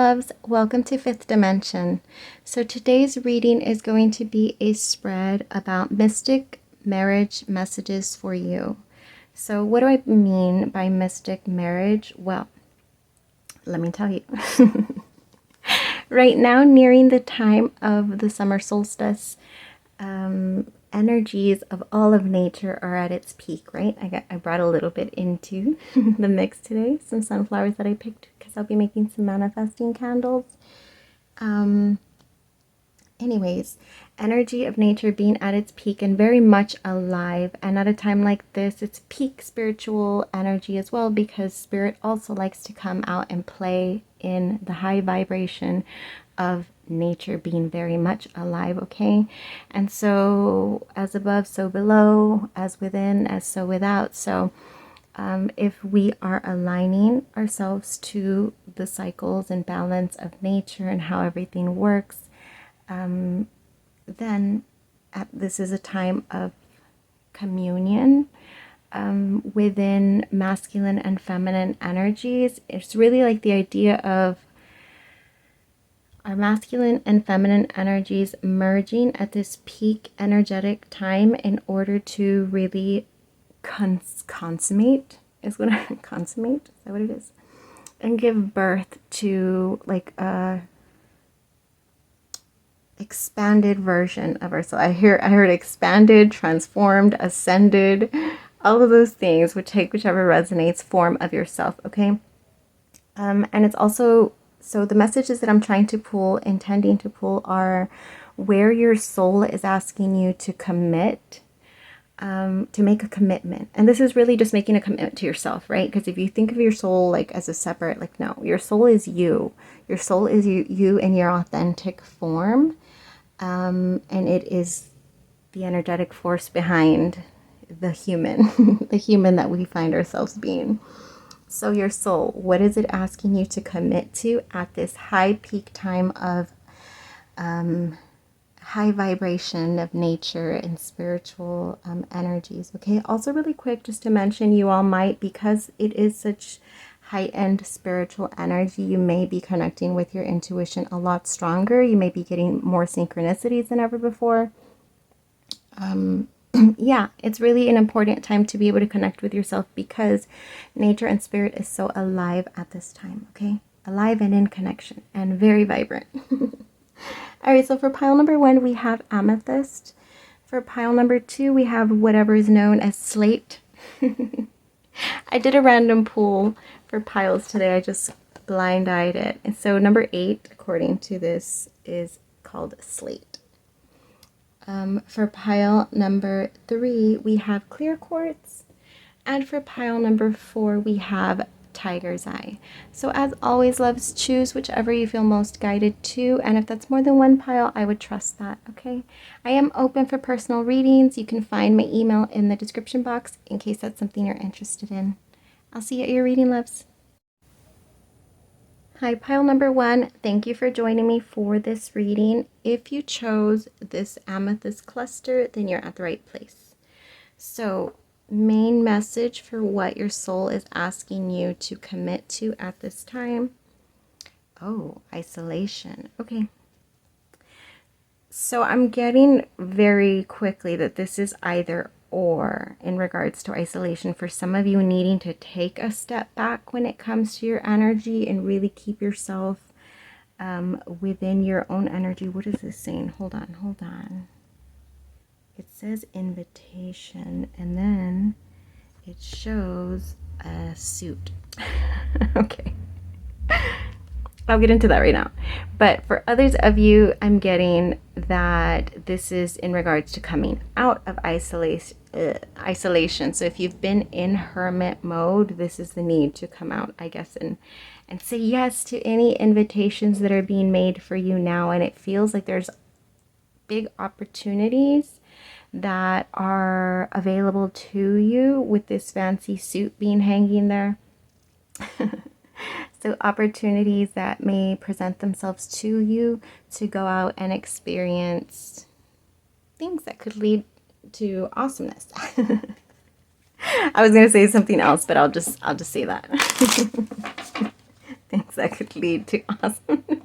loves, welcome to Fifth Dimension. So today's reading is going to be a spread about mystic marriage messages for you. So what do I mean by mystic marriage? Well, let me tell you. Right now, nearing the time of the summer solstice, energies of all of nature are at its peak, right? I brought a little bit into the mix today, some sunflowers that I picked because I'll be making some manifesting candles. Anyways, energy of nature being at its peak and very much alive, and at a time like this, it's peak spiritual energy as well, because spirit also likes to come out and play in the high vibration of nature being very much alive, okay? And so as above, so below, as within, as so without. So if we are aligning ourselves to the cycles and balance of nature and how everything works, then this is a time of communion within masculine and feminine energies. It's really like the idea of our masculine and feminine energies merging at this peak energetic time in order to really consummate, is what consummate, is that what it is? And give birth to like a expanded version of ourselves. I heard expanded, transformed, ascended, all of those things, which take whichever resonates form of yourself, okay? And it's also, so the messages that I'm trying to pull, intending to pull, are where your soul is asking you to commit, to make a commitment. And this is really just making a commitment to yourself, right? Because if you think of your soul like as a separate, like, no, your soul is you. Your soul is you in your authentic form. And it is the energetic force behind the human, the human that we find ourselves being. So your soul, what is it asking you to commit to at this high peak time of high vibration of nature and spiritual energies? Okay, also really quick, just to mention, you all might, because it is such high-end spiritual energy, you may be connecting with your intuition a lot stronger. You may be getting more synchronicities than ever before. Yeah, it's really an important time to be able to connect with yourself, because nature and spirit is so alive at this time, okay? Alive and in connection and very vibrant. All right, so for pile number 1, we have Amethyst. For pile number 2, we have whatever is known as Slate. I did a random pull for piles today. I just blind-eyed it. And so number 8, according to this, is called Slate. For pile number 3, we have clear quartz. And for pile number 4, we have tiger's eye. So as always, loves, choose whichever you feel most guided to. And if that's more than one pile, I would trust that, okay? I am open for personal readings. You can find my email in the description box in case that's something you're interested in. I'll see you at your reading, loves. Hi, pile number 1. Thank you for joining me for this reading. If you chose this amethyst cluster, then you're at the right place. So, main message for what your soul is asking you to commit to at this time. Oh, isolation. Okay. So I'm getting very quickly that this is either or in regards to isolation. For some of you, needing to take a step back when it comes to your energy and really keep yourself within your own energy. What is this saying? Hold on. It says invitation, and then it shows a suit. Okay. I'll get into that right now. But for others of you, I'm getting that this is in regards to coming out of isolation. So if you've been in hermit mode, this is the need to come out, I guess, and say yes to any invitations that are being made for you now. And it feels like there's big opportunities that are available to you with this fancy suit being hanging there. So opportunities that may present themselves to you to go out and experience things that could lead to awesomeness. I was going to say something else, but I'll just say that. things that could lead to awesomeness.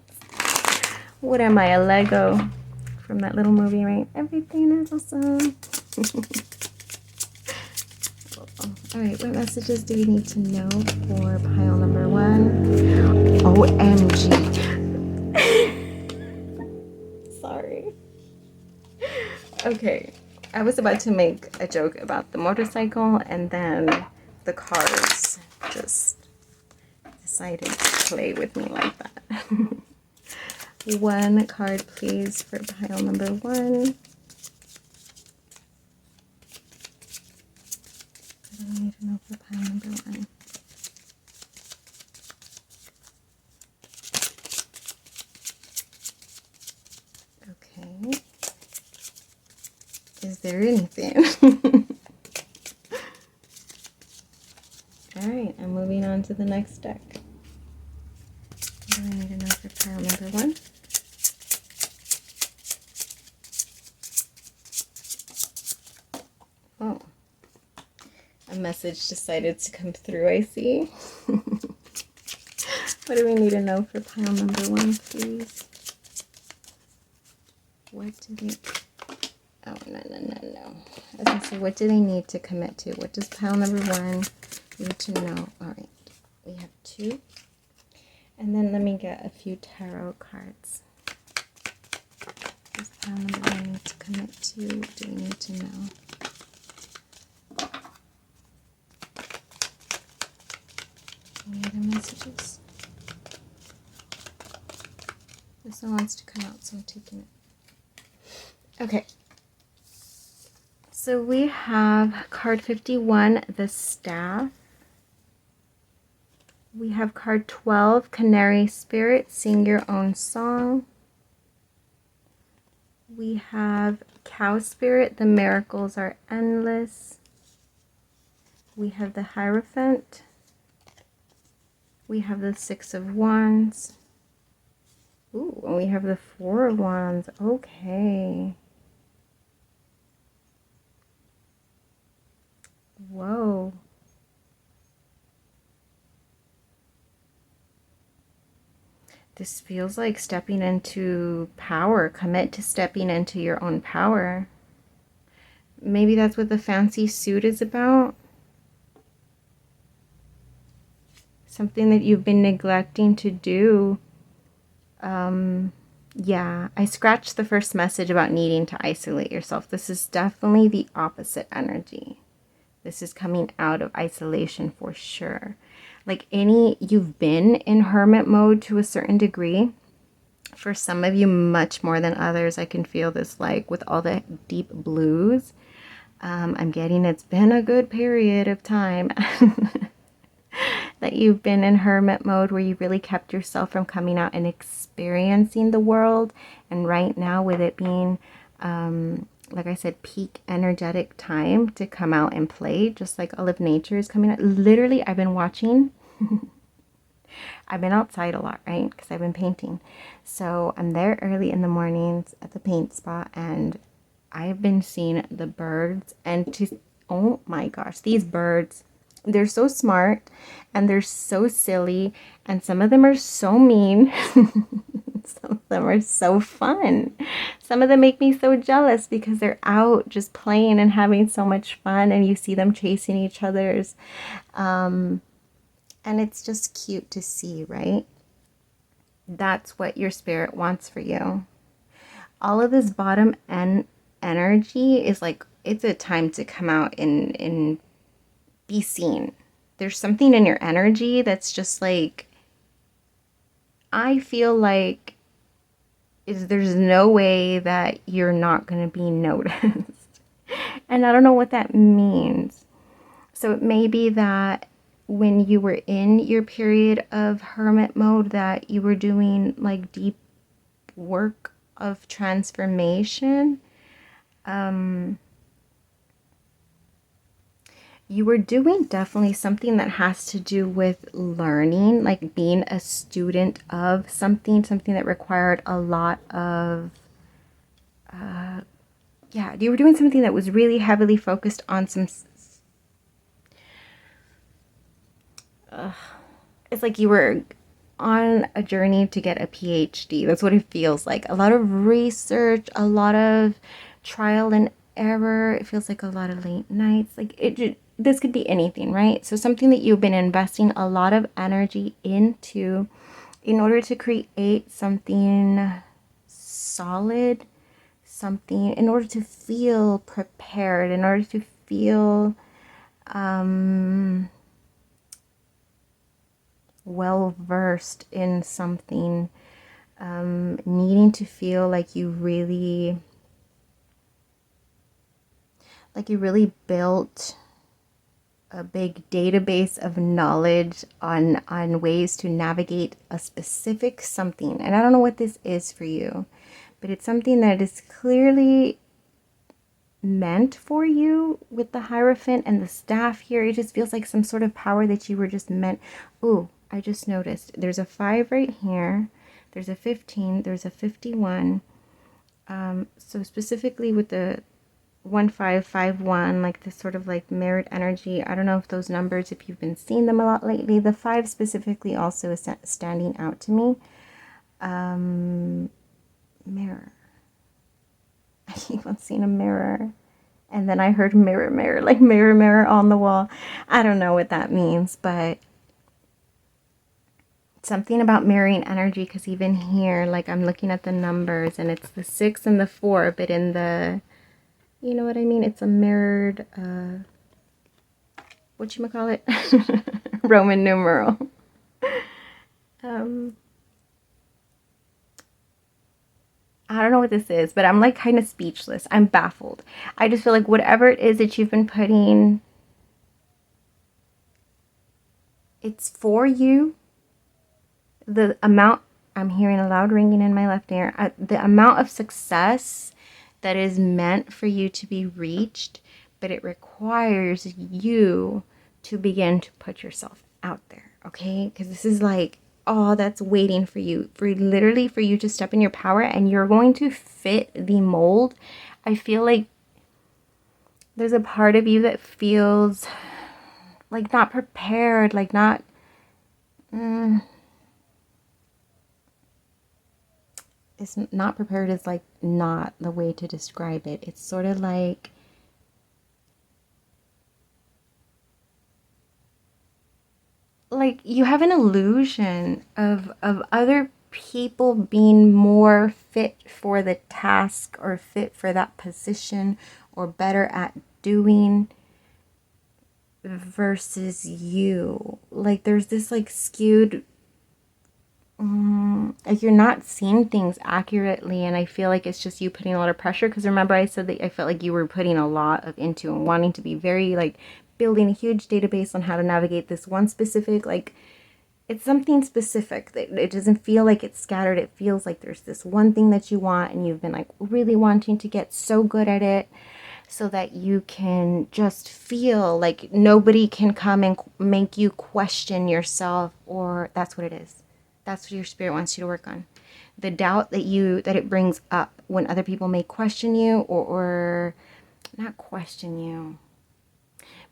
What am I, a Lego from that little movie, right? Everything is awesome. All right, what messages do we need to know for pile number 1? OMG. Sorry. Okay, I was about to make a joke about the motorcycle, and then the cards just decided to play with me like that. 1 card, please, for pile number 1. I need to know for pile number 1. Okay. Is there anything? Alright, I'm moving on to the next deck. What do I need to know for pile number 1? Oh. A message decided to come through, I see. What do we need to know for pile number 1, please? What do they... Oh, no. I was going to say, what do they need to commit to? What does pile number 1 need to know? All right. We have 2. And then let me get a few tarot cards. What does pile number 1 need to commit to? What do we need to know? Any other messages? This one wants to come out, so I'm taking it. Okay. So we have card 51, the staff. We have card 12, Canary Spirit, sing your own song. We have Cow Spirit, the miracles are endless. We have the Hierophant. We have the 6 of Wands. Ooh, and we have the 4 of Wands. Okay. Whoa. This feels like stepping into power. Commit to stepping into your own power. Maybe that's what the fancy suit is about. Something that you've been neglecting to do. Yeah, I scratched the first message about needing to isolate yourself. This is definitely the opposite energy. This is coming out of isolation for sure. Like you've been in hermit mode to a certain degree. For some of you, much more than others, I can feel this, like with all the deep blues. I'm getting it's been a good period of time that you've been in hermit mode where you really kept yourself from coming out and experiencing the world. And right now, with it being, like I said, peak energetic time to come out and play, just like all of nature is coming out. Literally, I've been watching. I've been outside a lot, right? Because I've been painting. So I'm there early in the mornings at the paint spot, and I've been seeing the birds. And oh my gosh, these birds, they're so smart and they're so silly, and some of them are so mean. Some of them are so fun. Some of them make me so jealous because they're out just playing and having so much fun, and you see them chasing each other's. And it's just cute to see, right? That's what your spirit wants for you. All of this bottom end energy is like, it's a time to come out and be seen. There's something in your energy that's just like, I feel like there's no way that you're not going to be noticed. And I don't know what that means. So it may be that when you were in your period of hermit mode, that you were doing like deep work of transformation. You were doing definitely something that has to do with learning, like being a student of something that required a lot of, yeah, you were doing something that was really heavily focused on some, it's like you were on a journey to get a PhD. That's what it feels like. A lot of research, a lot of trial and error. It feels like a lot of late nights. Like this could be anything, right? So something that you've been investing a lot of energy into in order to create something solid, something in order to feel prepared, in order to feel well versed in something, needing to feel like you really built a big database of knowledge on ways to navigate a specific something. And I don't know what this is for you, but it's something that is clearly meant for you with the Hierophant and the staff here. It just feels like some sort of power that you were just meant. Ooh, I just noticed there's a 5 right here. There's a 15. There's a 51. So specifically with the 1551, like this sort of like mirrored energy. I don't know if those numbers, if you've been seeing them a lot lately. The 5 specifically also is standing out to me. Mirror. I keep on seeing a mirror. And then I heard mirror, mirror, like mirror, mirror on the wall. I don't know what that means, but something about mirroring energy, because even here, like I'm looking at the numbers and it's the 6 and the 4, but in the, you know what I mean? It's a mirrored, whatchamacallit? Roman numeral. I don't know what this is, but I'm like kind of speechless. I'm baffled. I just feel like whatever it is that you've been putting, it's for you. The amount, I'm hearing a loud ringing in my left ear, the amount of success that is meant for you to be reached, but it requires you to begin to put yourself out there, okay? Because this is like, oh, that's waiting for you, for literally for you to step in your power, and you're going to fit the mold. I feel like there's a part of you that feels like not prepared, like not, it's not prepared is like not the way to describe it. It's sort of like you have an illusion of other people being more fit for the task or fit for that position or better at doing versus you. Like there's this like skewed, like you're not seeing things accurately, and I feel like it's just you putting a lot of pressure, because remember I said that I felt like you were putting a lot of into and wanting to be very like building a huge database on how to navigate this one specific, like it's something specific that it doesn't feel like it's scattered. It feels like there's this one thing that you want, and you've been like really wanting to get so good at it so that you can just feel like nobody can come and make you question yourself, or that's what it is. That's what your spirit wants you to work on. The doubt that it brings up when other people may question you, or not question you,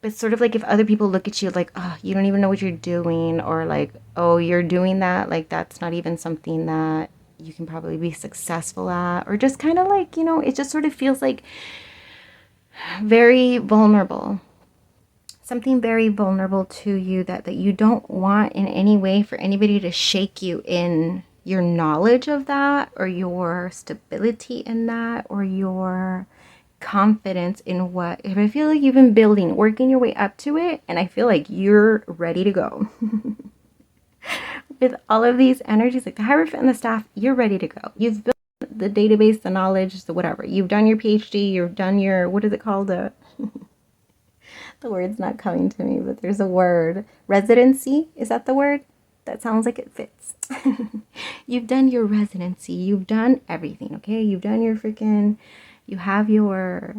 but sort of like if other people look at you like, oh, you don't even know what you're doing, or like, oh, you're doing that, like that's not even something that you can probably be successful at, or just kind of like, you know, it just sort of feels like very vulnerable. Something very vulnerable to you that you don't want in any way for anybody to shake you in your knowledge of that, or your stability in that, or your confidence in what, if I feel like you've been building, working your way up to it, and I feel like you're ready to go. With all of these energies, like the Hierophant and the staff, you're ready to go. You've built the database, the knowledge, the whatever. You've done your PhD, you've done your, what is it called? The word's not coming to me, but there's a word. Residency, is that the word? That sounds like it fits. You've done your residency. You've done everything, okay? You've done your freaking, you have your,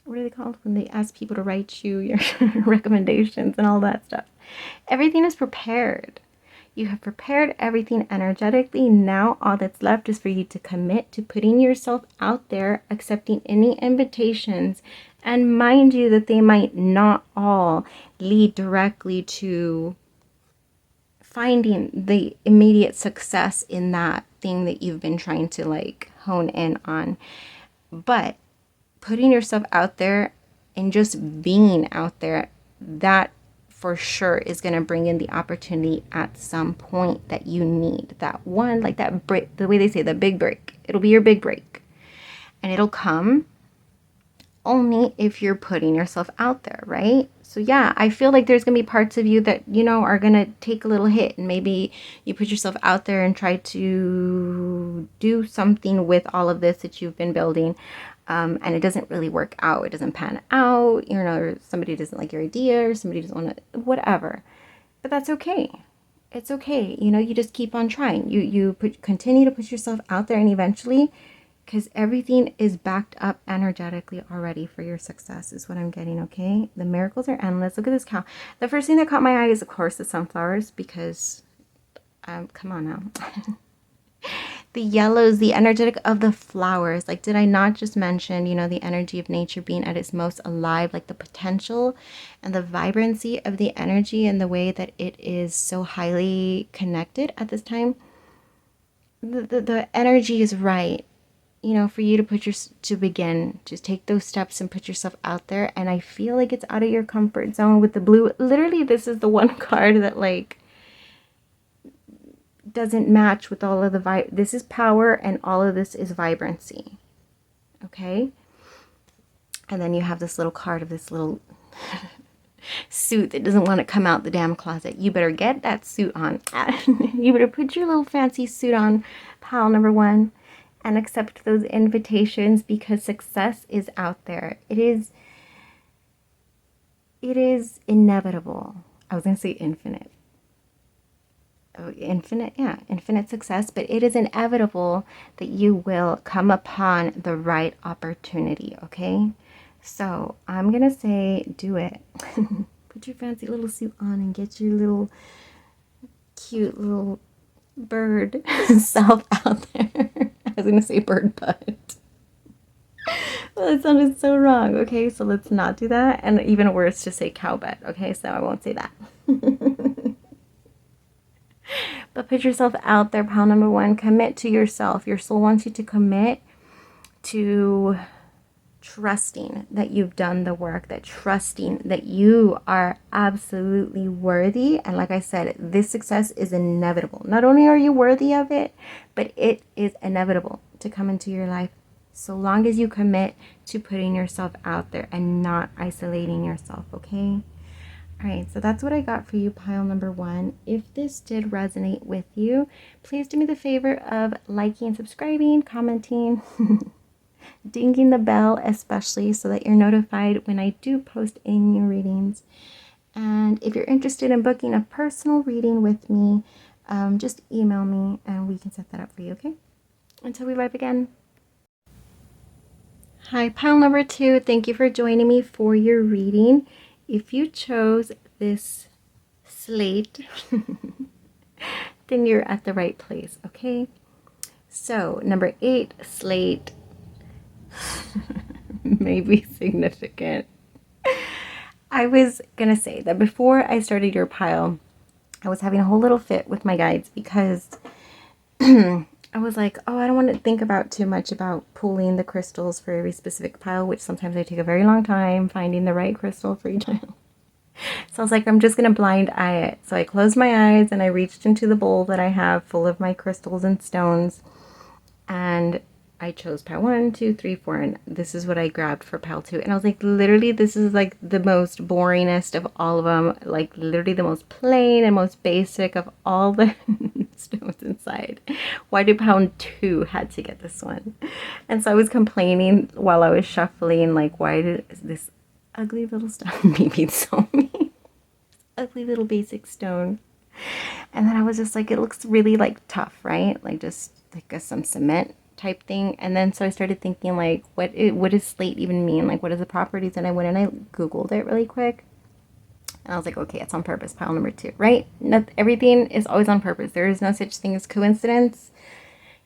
what are they called when they ask people to write you your recommendations and all that stuff. Everything is prepared. You have prepared everything energetically. Now all that's left is for you to commit to putting yourself out there, accepting any invitations, and mind you that they might not all lead directly to finding the immediate success in that thing that you've been trying to like hone in on. But putting yourself out there and just being out there, that for sure is going to bring in the opportunity at some point that you need. That one, like that break, the way they say, the big break. It'll be your big break. And it'll come only if you're putting yourself out there, right? So yeah, I feel like there's going to be parts of you that, you know, are going to take a little hit, and maybe you put yourself out there and try to do something with all of this that you've been building. And it doesn't really work out. It doesn't pan out, you know, or somebody doesn't like your idea, or somebody doesn't want to, whatever. But that's okay. It's okay. You know, you just keep on trying. Continue to put yourself out there, and eventually, because everything is backed up energetically already for your success is what I'm getting, okay? The miracles are endless. Look at this cow. The first thing that caught my eye is, of course, the sunflowers, because, come on now. The yellows, the energetic of the flowers. Like, did I not just mention, you know, the energy of nature being at its most alive, like the potential and the vibrancy of the energy and the way that it is so highly connected at this time? The energy is right, you know, for you to begin, just take those steps and put yourself out there. And I feel like it's out of your comfort zone with the blue. Literally, this is the one card that, like, doesn't match with all of the this is power, and all of this is vibrancy. Okay? And then you have this little card of this little suit that doesn't want to come out the damn closet. You better get that suit on. You better put your little fancy suit on, pile number one, and accept those invitations, because success is out there. It is inevitable. I was going to say infinite. Oh, infinite, yeah, infinite success, but it is inevitable that you will come upon the right opportunity, okay? So I'm going to say do it. Put your fancy little suit on and get your little cute little bird self out there. I was going to say bird butt. Well, it sounded so wrong, okay? So let's not do that. And even worse, to say cow butt, okay? So I won't say that. But put yourself out there, pile number one. Commit to yourself. Your soul wants you to commit to trusting that you've done the work, that trusting that you are absolutely worthy. And like I said, this success is inevitable. Not only are you worthy of it, but it is inevitable to come into your life, so long as you commit to putting yourself out there and not isolating yourself, okay? All right, so that's what I got for you, pile number one. If this did resonate with you, please do me the favor of liking, subscribing, commenting, dinging the bell, especially so that you're notified when I do post any new readings. And if you're interested in booking a personal reading with me, just email me and we can set that up for you, okay? Until we vibe again. Hi, pile number two. Thank you for joining me for your reading. If you chose this slate, then you're at the right place, okay? So, number 8, slate, may be significant. I was going to say that before I started your pile, I was having a whole little fit with my guides, because I was like, oh, I don't want to think about too much about pulling the crystals for every specific pile, which sometimes I take a very long time finding the right crystal for each pile. So I was like, I'm just going to blind eye it. So I closed my eyes and I reached into the bowl that I have full of my crystals and stones. And I chose pile 1, 2, 3, 4. And this is what I grabbed for pile 2. And I was like, literally, this is like the most boringest of all of them. Like literally the most plain and most basic of all the stones inside. Why did pile 2 had to get this one? And so I was complaining while I was shuffling, like, why did this ugly little stone maybe so mean? Ugly little basic stone. And then I was just like, it looks really like tough, right? Like just like some cement type thing. And then so I started thinking, like, what does slate even mean? Like, what are the properties? And I went and I Googled it really quick. And I was like, okay, it's on purpose, pile number 2, right? Everything is always on purpose. There is no such thing as coincidence.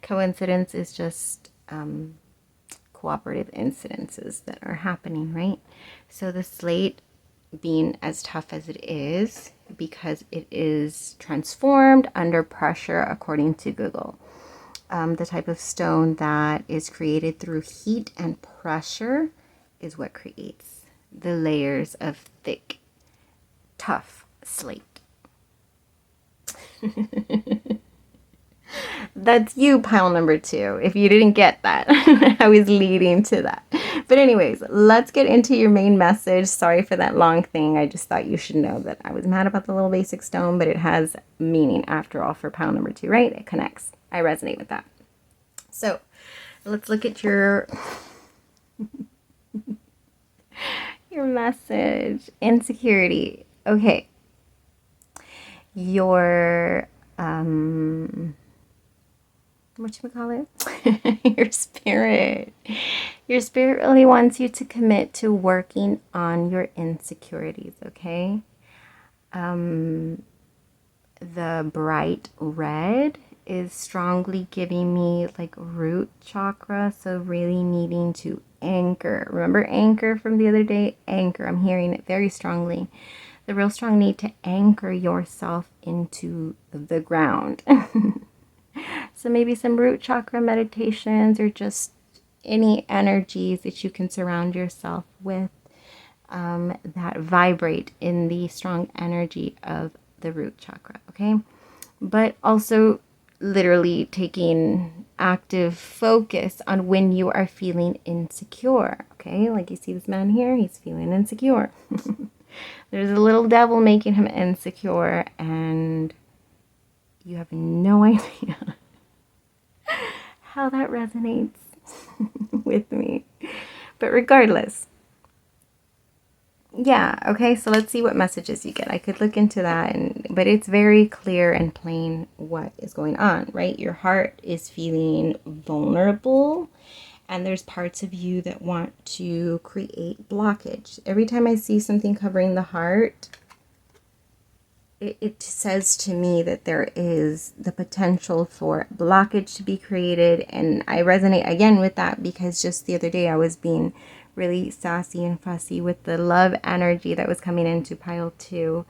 Coincidence is just cooperative incidences that are happening, right? So the slate, being as tough as it is, because it is transformed under pressure, according to Google. The type of stone that is created through heat and pressure is what creates the layers of thick, tough slate. That's you, pile number 2. If you didn't get that, I was leading to that. But anyways, let's get into your main message. Sorry for that long thing. I just thought you should know that I was mad about the little basic stone, but it has meaning after all for pile number 2, right? It connects. I resonate with that. So let's look at your message. Insecurity. Okay. Your whatchamacallit? Your spirit really wants you to commit to working on your insecurities, okay? The bright red is strongly giving me like root chakra, so really needing to anchor. Remember anchor from the other day? Anchor. I'm hearing it very strongly. The real strong need to anchor yourself into the ground. So maybe some root chakra meditations, or just any energies that you can surround yourself with that vibrate in the strong energy of the root chakra, okay? But also literally taking active focus on when you are feeling insecure, okay? Like you see this man here, he's feeling insecure. There's a little devil making him insecure, and you have no idea how that resonates with me. But regardless, yeah, okay, so let's see what messages you get. I could look into that, but it's very clear and plain what is going on, right? Your heart is feeling vulnerable, and there's parts of you that want to create blockage. Every time I see something covering the heart, it says to me that there is the potential for blockage to be created. And I resonate again with that because just the other day I was being really sassy and fussy with the love energy that was coming into pile 2,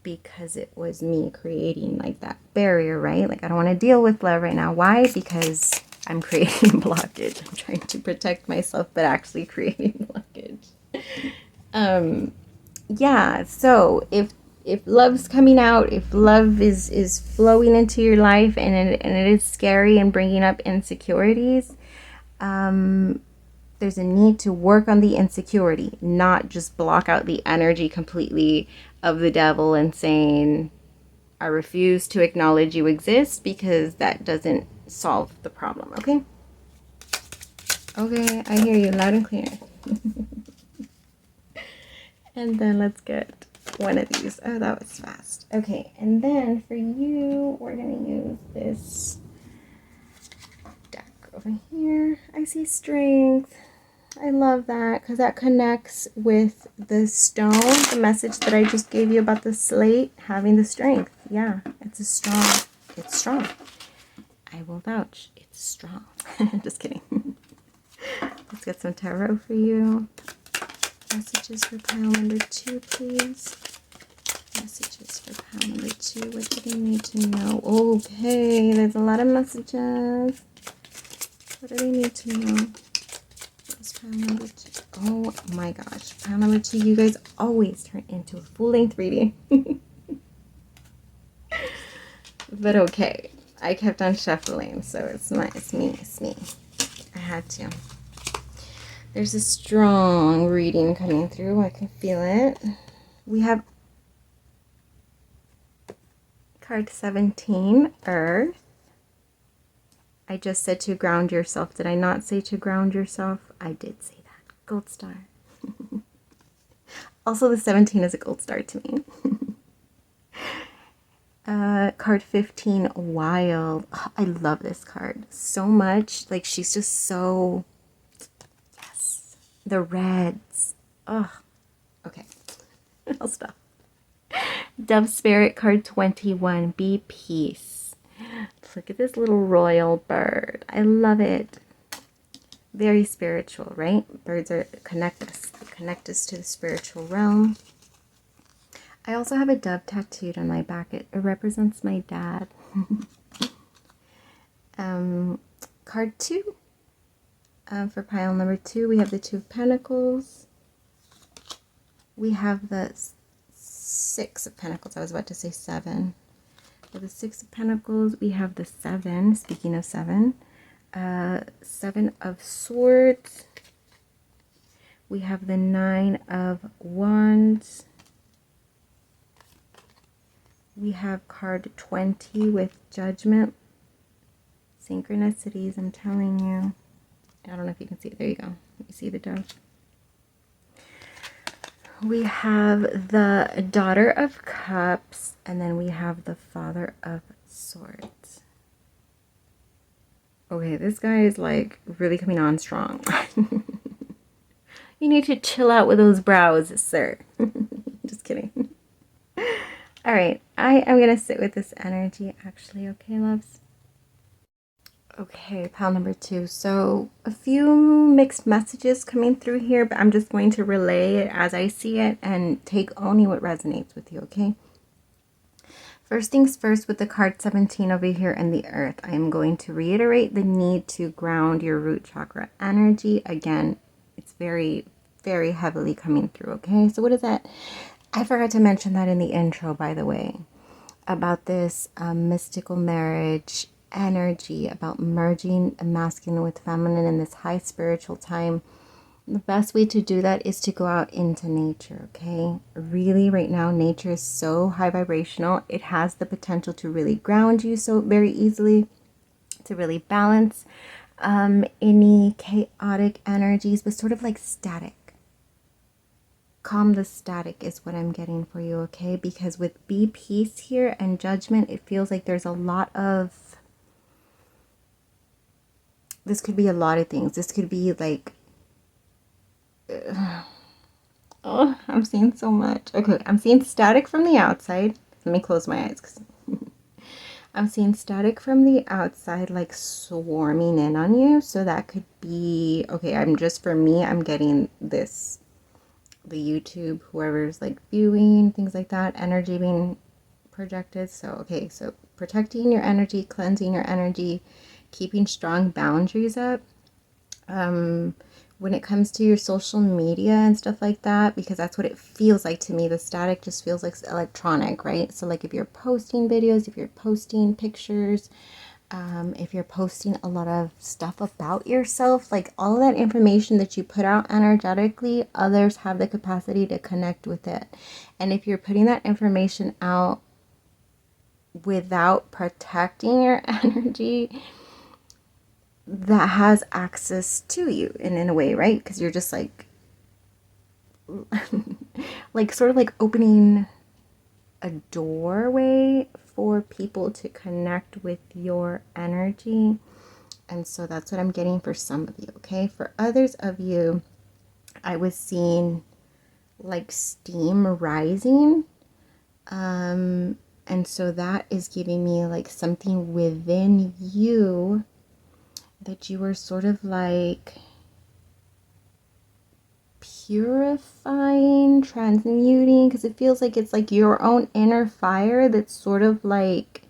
because it was me creating like that barrier, right? Like I don't want to deal with love right now. Why? Because I'm creating blockage. I'm trying to protect myself, but actually creating blockage. Yeah, so if love's coming out, if love is flowing into your life, and it is scary and bringing up insecurities, there's a need to work on the insecurity, not just block out the energy completely of the devil and saying, I refuse to acknowledge you exist, because that doesn't solve the problem, okay? Okay, I hear you loud and clear. And then let's get one of these. Oh, that was fast. Okay, and then for you, we're going to use this deck over here. I see strength. I love that because that connects with the stone, the message that I just gave you about the slate having the strength. Yeah, it's strong. I will vouch. It's strong. Just kidding. Let's get some tarot for you. Messages for pile number 2, please. Messages for pile number 2. What do they need to know? Okay, there's a lot of messages. What do they need to know? What's pile number 2? Oh my gosh. Pile number 2, you guys always turn into a full-length reading. But okay. I kept on shuffling, so it's me. I had to. There's a strong reading coming through. I can feel it. We have card 17, Earth. I just said to ground yourself. Did I not say to ground yourself? I did say that. Gold star. Also, the 17 is a gold star to me. Card 15, Wild. Oh, I love this card so much. Like, she's just so... Yes. The reds. Oh, okay. I'll stop. Dove Spirit, card 21, Be Peace. Look at this little royal bird. I love it. Very spiritual, right? Birds connect us to the spiritual realm. I also have a dove tattooed on my back. It represents my dad. Card 2. For pile number 2, we have the 2 of Pentacles. We have the 6 of Pentacles. I was about to say 7. For the 6 of Pentacles, we have the 7. Speaking of 7, 7 of Swords. We have the 9 of Wands. We have card 20 with Judgment. Synchronicities, I'm telling you. I don't know if you can see it. There you go. You see the dove. We have the Daughter of Cups, and then we have the Father of Swords. Okay, this guy is like really coming on strong. You need to chill out with those brows, sir. Just kidding. All right, I am going to sit with this energy actually, okay, loves? Okay, pile number 2. So a few mixed messages coming through here, but I'm just going to relay it as I see it and take only what resonates with you, okay? First things first, with the card 17 over here in the earth, I am going to reiterate the need to ground your root chakra energy. Again, it's very, very heavily coming through, okay? So what is that? I forgot to mention that in the intro, by the way, about this mystical marriage energy, about merging masculine with feminine in this high spiritual time. The best way to do that is to go out into nature, okay? Really, right now, nature is so high vibrational. It has the potential to really ground you so very easily, to really balance any chaotic energies, but sort of like static. Calm the static is what I'm getting for you, okay? Because with be peace here and Judgment, it feels like there's a lot of, this could be a lot of things. This could be like, oh, I'm seeing so much. Okay, I'm seeing static from the outside. Let me close my eyes, because I'm seeing static from the outside, like swarming in on you. So that could be, okay, for me, I'm getting this, the YouTube, whoever's like viewing, things like that, energy being projected. So, okay, so protecting your energy, cleansing your energy, keeping strong boundaries up. When it comes to your social media and stuff like that, because that's what it feels like to me. The static just feels like electronic, right? So like if you're posting videos, if you're posting pictures, if you're posting a lot of stuff about yourself, like all of that information that you put out energetically, others have the capacity to connect with it. And if you're putting that information out without protecting your energy, that has access to you in a way, right? Because you're just like like sort of like opening a doorway for people to connect with your energy. And so that's what I'm getting for some of you, okay? For others of you, I was seeing like steam rising, and so that is giving me like something within you that you are sort of like purifying, transmuting, because it feels like it's like your own inner fire that's sort of like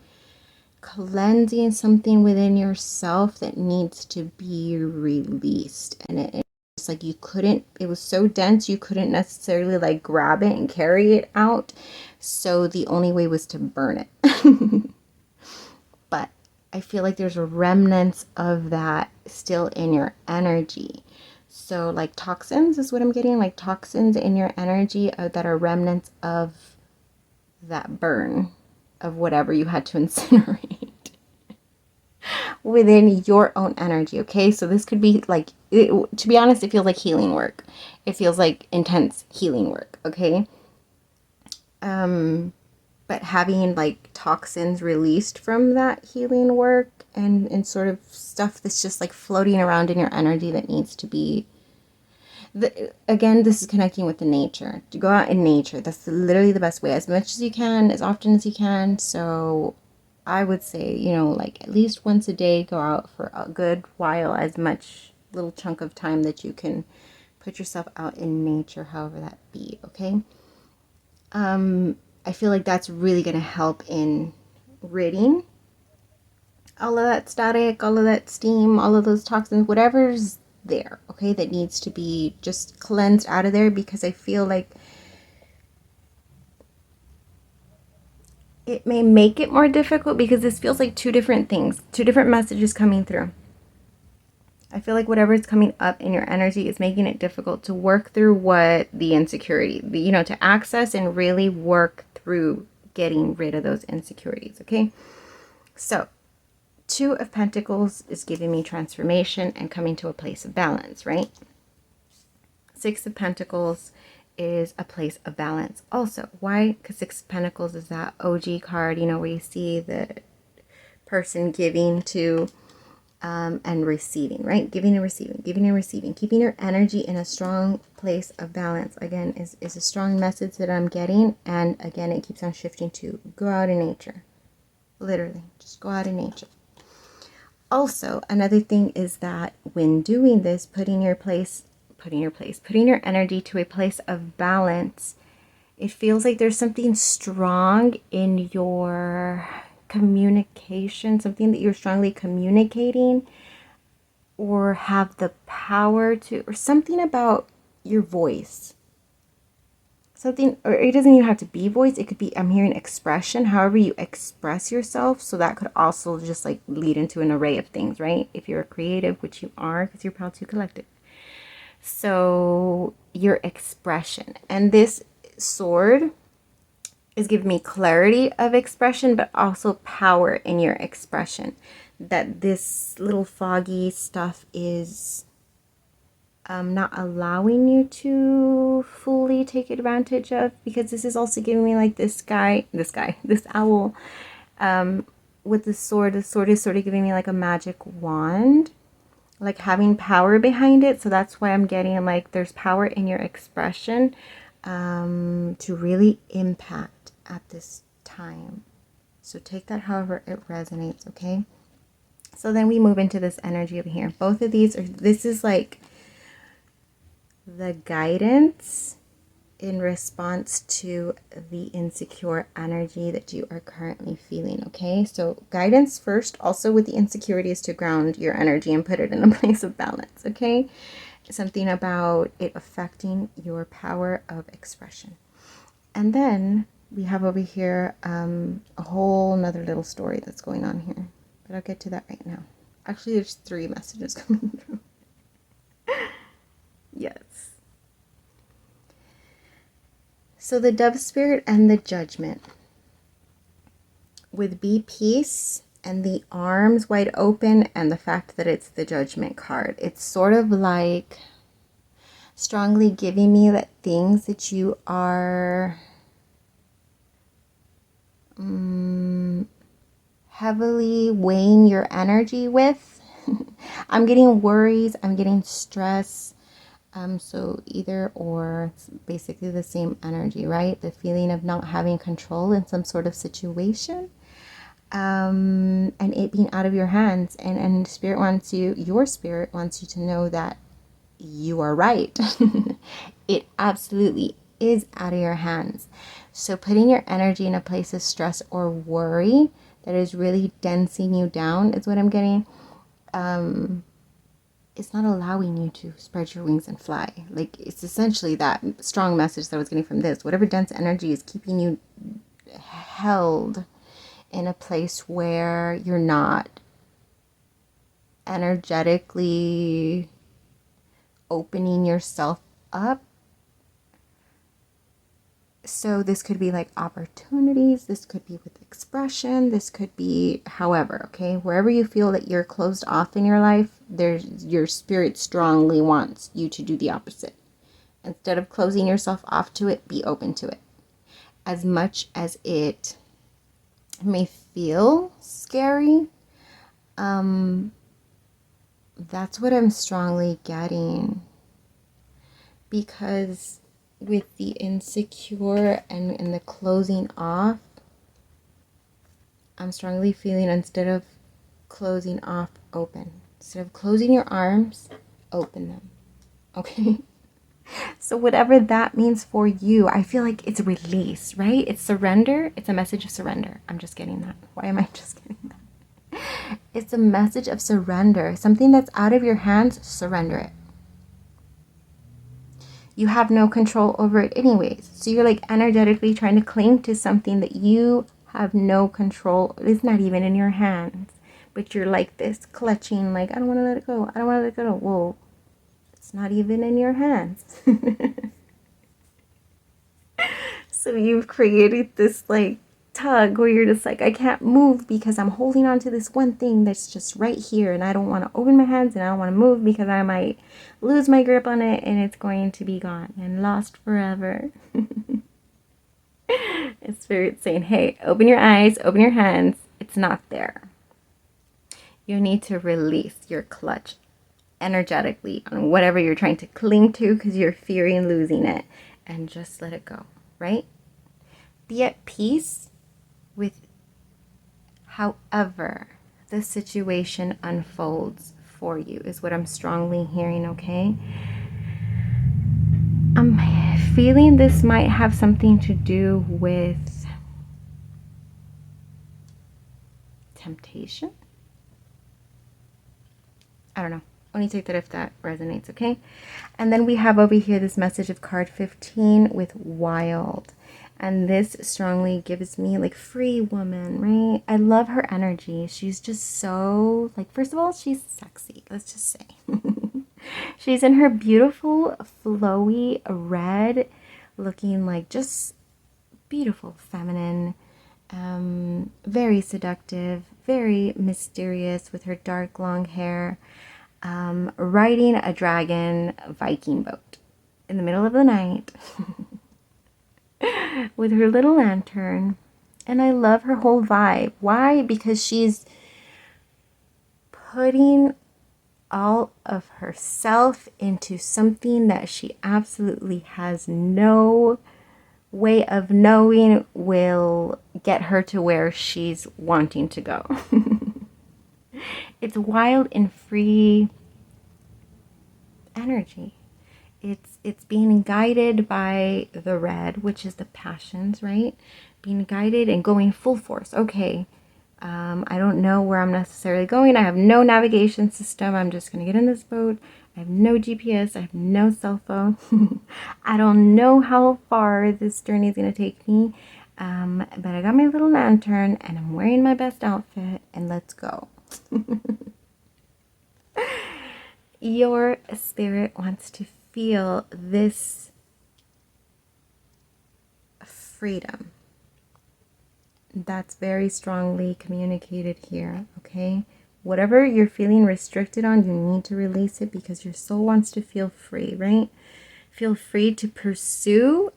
cleansing something within yourself that needs to be released. And it's like you couldn't, it was so dense you couldn't necessarily like grab it and carry it out, so the only way was to burn it. But I feel like there's a remnants of that still in your energy. So like toxins is what I'm getting, like toxins in your energy that are remnants of that burn of whatever you had to incinerate within your own energy, okay? So this could be like, to be honest, it feels like healing work. It feels like intense healing work, okay? But having like toxins released from that healing work and sort of stuff that's just like floating around in your energy that needs to be, again, this is connecting with the nature. To go out in nature, that's literally the best way, as much as you can, as often as you can. So I would say, you know, like at least once a day, go out for a good while, as much little chunk of time that you can put yourself out in nature, however that be, okay? I feel like that's really going to help in ridding all of that static, all of that steam, all of those toxins, whatever's there, okay, that needs to be just cleansed out of there, because I feel like it may make it more difficult, because this feels like two different things, two different messages coming through. I feel like whatever is coming up in your energy is making it difficult to work through what the insecurity, to access and really work through getting rid of those insecurities, okay? So, Two of Pentacles is giving me transformation and coming to a place of balance, right? Six of Pentacles is a place of balance also. Why? Because Six of Pentacles is that OG card, where you see the person giving to and receiving, right? Giving and receiving, giving and receiving. Keeping your energy in a strong place of balance, again, is a strong message that I'm getting. And again, it keeps on shifting to go out in nature. Literally, just go out in nature. Also, another thing is that when doing this, putting your energy to a place of balance, it feels like there's something strong in your communication, something that you're strongly communicating or have the power to, or something about your voice. Something, or it doesn't even have to be voice. It could be, I'm hearing expression, however you express yourself. So that could also just like lead into an array of things, right? If you're a creative, which you are, because you're proud to collective. So your expression, and this sword is giving me clarity of expression, but also power in your expression. That this little foggy stuff is not allowing you to fully take advantage of, because this is also giving me like this owl with the sword. The sword is sort of giving me like a magic wand, like having power behind it. So that's why I'm getting like there's power in your expression to really impact at this time. So take that however it resonates, okay? So then we move into this energy over here. Both of these this is like the guidance in response to the insecure energy that you are currently feeling, okay? So guidance first, also with the insecurity, is to ground your energy and put it in a place of balance, okay? Something about it affecting your power of expression. And then we have over here a whole nother little story that's going on here, but I'll get to that right now. Actually, there's 3 messages coming through. Yes. So the Dove Spirit and the Judgment. With Be Peace and the arms wide open and the fact that it's the Judgment card. It's sort of like strongly giving me that things that you are heavily weighing your energy with. I'm getting worries, I'm getting stress. So either or, it's basically the same energy, right? The feeling of not having control in some sort of situation, and it being out of your hands. And your spirit wants you to know that you are right. It absolutely is out of your hands. So putting your energy in a place of stress or worry that is really densing you down is what I'm getting. It's not allowing you to spread your wings and fly. Like, it's essentially that strong message that I was getting from this. Whatever dense energy is keeping you held in a place where you're not energetically opening yourself up. So this could be like opportunities, this could be with expression, this could be however, okay? Wherever you feel that you're closed off in your life, your spirit strongly wants you to do the opposite. Instead of closing yourself off to it, be open to it. As much as it may feel scary, that's what I'm strongly getting. Because with the insecure and the closing off, I'm strongly feeling, instead of closing off, open. Instead of closing your arms, open them. Okay? So whatever that means for you, I feel like it's release, right? It's surrender. It's a message of surrender. I'm just getting that. Why am I just getting that? It's a message of surrender. Something that's out of your hands, surrender it. You have no control over it anyways. So you're like energetically trying to cling to something that you have no control. It's not even in your hands. But you're like this, clutching, like, I don't want to let it go. I don't want to let it go. Whoa. It's not even in your hands. So you've created this like tug where you're just like, I can't move because I'm holding on to this one thing that's just right here, and I don't want to open my hands, and I don't want to move because I might lose my grip on it and it's going to be gone and lost forever. It's Spirit saying, hey, open your eyes, open your hands. It's not there. You need to release your clutch energetically on whatever you're trying to cling to because you're fearing losing it, and just let it go, right? Be at peace with however the situation unfolds for you is what I'm strongly hearing, okay? I'm feeling this might have something to do with temptation. I don't know. Only take that if that resonates, okay? And then we have over here this message of card 15 with wild. And this strongly gives me like free woman, right? I love her energy. She's just so, like, first of all, she's sexy. Let's just say. She's in her beautiful, flowy red, looking like just beautiful, feminine, very seductive, very mysterious with her dark, long hair. Riding a dragon Viking boat in the middle of the night with her little lantern. And I love her whole vibe. Why? Because she's putting all of herself into something that she absolutely has no way of knowing will get her to where she's wanting to go. It's wild and free energy. It's being guided by the red, which is the passions, right? Being guided and going full force. Okay, I don't know where I'm necessarily going. I have no navigation system. I'm just going to get in this boat. I have no GPS. I have no cell phone. I don't know how far this journey is going to take me. But I got my little lantern and I'm wearing my best outfit, and let's go. Your spirit wants to feel this freedom. That's very strongly communicated here, okay? Whatever you're feeling restricted on, you need to release it because your soul wants to feel free, right? Feel free to pursue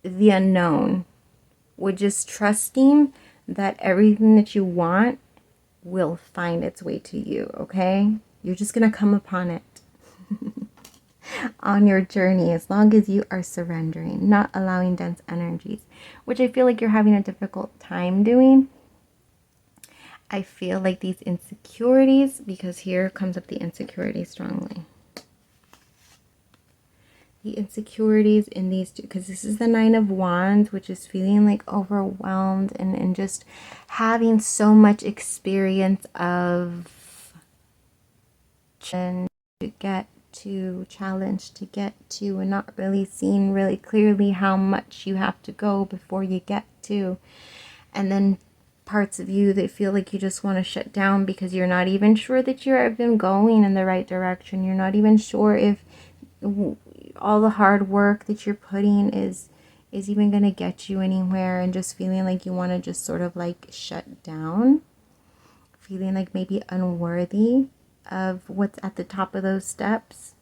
the unknown with just trusting that everything that you want will find its way to you, okay? You're just going to come upon it on your journey as long as you are surrendering, not allowing dense energies, which I feel like you're having a difficult time doing. I feel like these insecurities, because here comes up the insecurity strongly. The insecurities in these two, because this is the Nine of Wands, which is feeling like overwhelmed and just having so much experience of to get to, challenge to get to, and not really seeing really clearly how much you have to go before you get to. And then parts of you that feel like you just want to shut down because you're not even sure that you're even going in the right direction. You're not even sure if all the hard work that you're putting is even going to get you anywhere, and just feeling like you want to just sort of like shut down, feeling like maybe unworthy of what's at the top of those steps.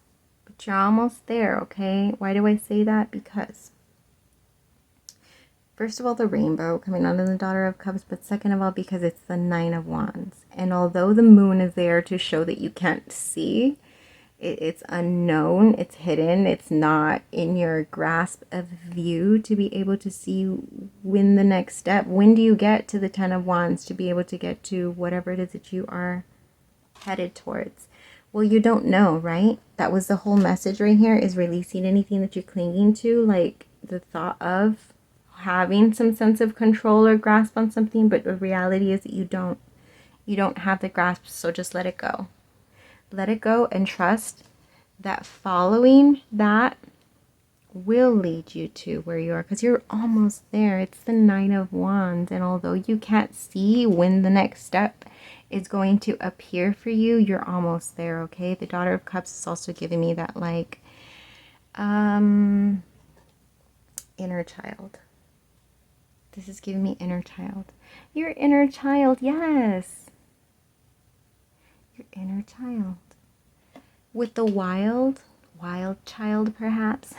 But you're almost there, okay? Why do I say that? Because first of all, the rainbow coming out of the Daughter of Cups, but second of all, because it's the Nine of Wands. And although the moon is there to show that you can't see, it's unknown, it's hidden, it's not in your grasp of view to be able to see when the next step, when do you get to the Ten of Wands to be able to get to whatever it is that you are headed towards. Well, you don't know, right? That was the whole message right here, is releasing anything that you're clinging to, like the thought of having some sense of control or grasp on something, but the reality is that you don't have the grasp, so just let it go. Let it go and trust that following that will lead you to where you are, because you're almost there. It's the Nine of Wands, and although you can't see when the next step is going to appear for you, you're almost there, okay? The Daughter of Cups is also giving me that, like, inner child. This is giving me inner child. Your inner child, yes. Your inner child. With the wild child, perhaps.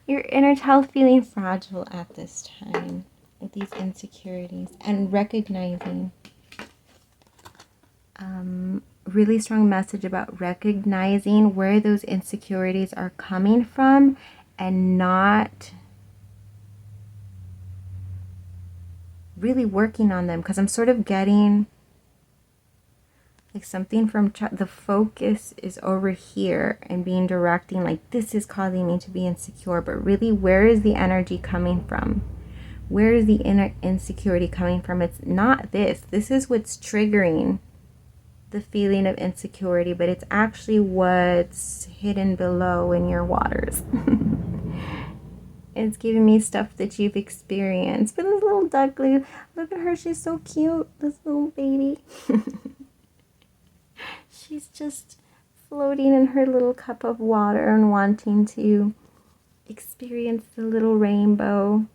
Your inner child feeling fragile at this time with these insecurities, and recognizing, really strong message about recognizing where those insecurities are coming from and not really working on them, because I'm sort of getting like something from the focus is over here and being directing, like, this is causing me to be insecure, but really, where is the energy coming from? Where is the inner insecurity coming from? It's not this. This is what's triggering the feeling of insecurity, but it's actually what's hidden below in your waters. It's giving me stuff that you've experienced. But this little duckling, look at her, she's so cute, this little baby. She's just floating in her little cup of water and wanting to experience the little rainbow.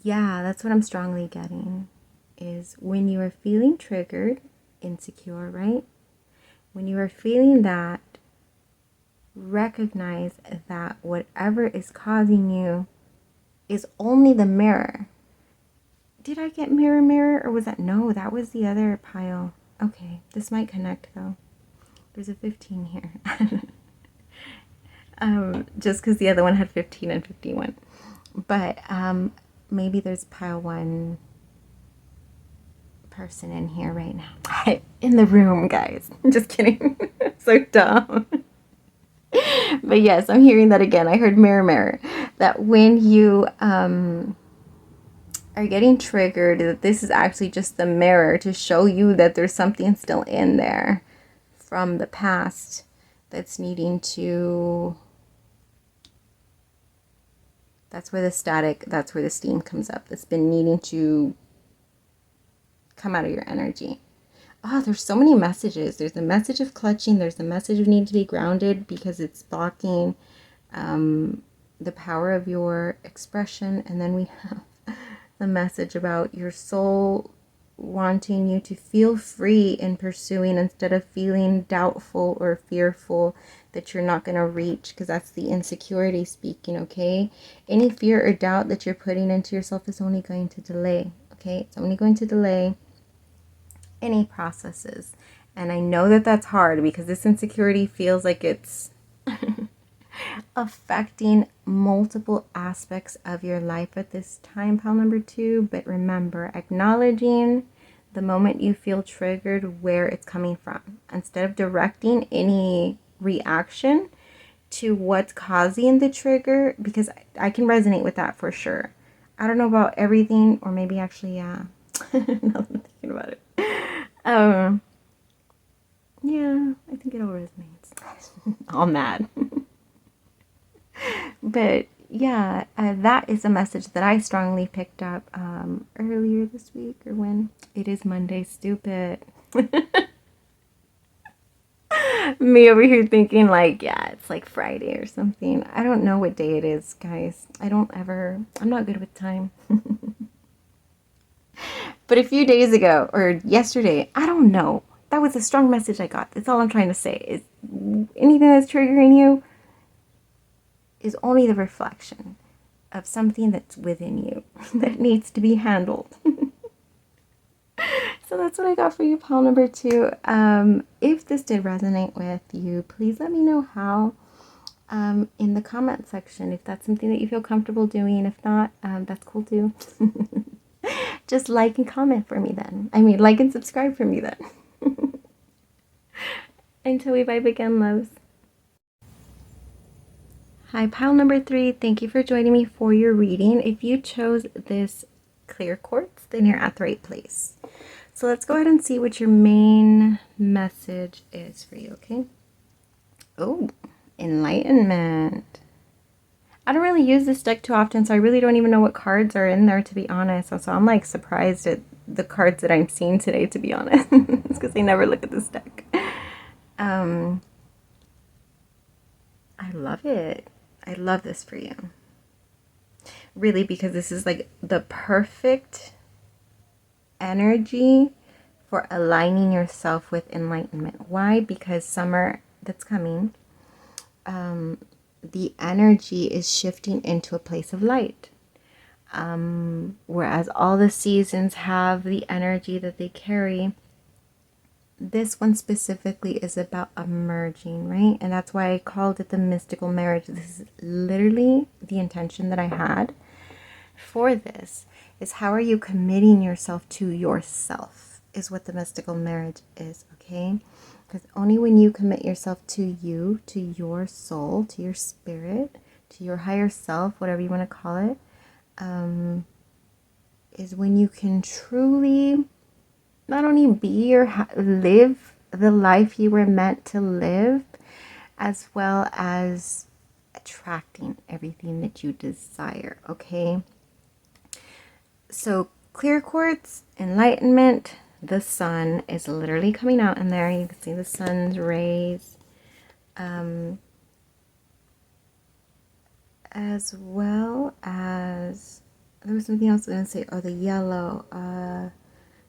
Yeah, that's what I'm strongly getting, is when you are feeling triggered, insecure, right? When you are feeling that, recognize that whatever is causing you is only the mirror. Did I get mirror, mirror? Or was that? No, that was the other pile. Okay, this might connect though. There's a 15 here. Just because the other one had 15 and 51. But maybe there's pile 1 person in here right now. In the room, guys. Just kidding. So dumb. But yes, I'm hearing that again. I heard mirror, mirror. That when you are getting triggered, that this is actually just the mirror to show you that there's something still in there from the past that's needing to, that's where the static, that's where the steam comes up, that's been needing to come out of your energy. Oh, there's so many messages. There's the message of clutching, there's the message of need to be grounded because it's blocking the power of your expression, and then we have the message about your soul wanting you to feel free in pursuing, instead of feeling doubtful or fearful that you're not going to reach, because that's the insecurity speaking, okay? Any fear or doubt that you're putting into yourself is only going to delay, okay? It's only going to delay any processes. And I know that that's hard, because this insecurity feels like it's affecting multiple aspects of your life at this time, pile number 2. But remember, acknowledging the moment you feel triggered, where it's coming from, instead of directing any reaction to what's causing the trigger, because I can resonate with that for sure. I don't know about everything, or maybe actually, yeah. Now that I'm thinking about it. Yeah, I think it all resonates. All mad. But yeah, that is a message that I strongly picked up earlier this week, or when it is Monday, stupid. Me over here thinking like, yeah, it's like Friday or something. I don't know what day it is, guys. I'm not good with time. But a few days ago, or yesterday, I don't know. That was a strong message I got. That's all I'm trying to say. Is anything that's triggering you is only the reflection of something that's within you that needs to be handled. So that's what I got for you, pile number 2. If this did resonate with you, please let me know how in the comment section, if that's something that you feel comfortable doing. If not, that's cool too. Just like and comment for me then. I mean, like and subscribe for me then. Until we vibe again, loves. Hi, pile number 3. Thank you for joining me for your reading. If you chose this clear quartz, then you're at the right place. So let's go ahead and see what your main message is for you, okay? Oh, enlightenment. I don't really use this deck too often, so I really don't even know what cards are in there, to be honest. So I'm like surprised at the cards that I'm seeing today, to be honest. It's because I never look at this deck. I love it. I love this for you. Really, because this is like the perfect energy for aligning yourself with enlightenment. Why? Because summer that's coming, the energy is shifting into a place of light. Whereas all the seasons have the energy that they carry, this one specifically is about emerging, right? And that's why I called it the mystical marriage. This is literally the intention that I had for this, is how are you committing yourself to yourself is what the mystical marriage is, okay? Because only when you commit yourself to you, to your soul, to your spirit, to your higher self, whatever you want to call it, is when you can truly not only be or live the life you were meant to live, as well as attracting everything that you desire, okay? So clear quartz, enlightenment, the sun is literally coming out in there. You can see the sun's rays. As well as, there was something else I was going to say. Oh, the yellow,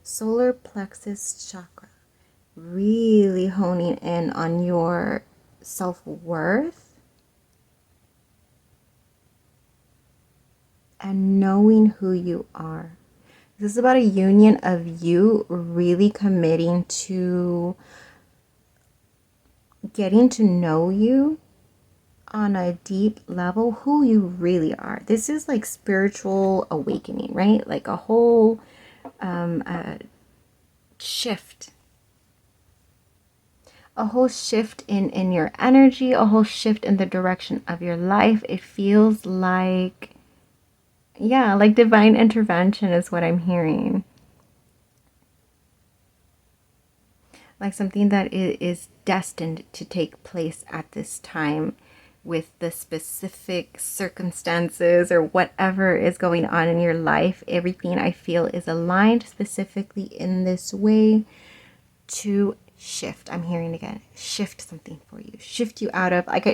solar plexus chakra. Really honing in on your self-worth and knowing who you are. This is about a union of you really committing to getting to know you on a deep level, who you really are. This is like spiritual awakening, right? Like a whole shift. A whole shift in your energy, a whole shift in the direction of your life. It feels like, yeah, like divine intervention is what I'm hearing. Like something that is destined to take place at this time with the specific circumstances or whatever is going on in your life. Everything I feel is aligned specifically in this way to shift. I'm hearing again, shift something for you. Shift you out of, like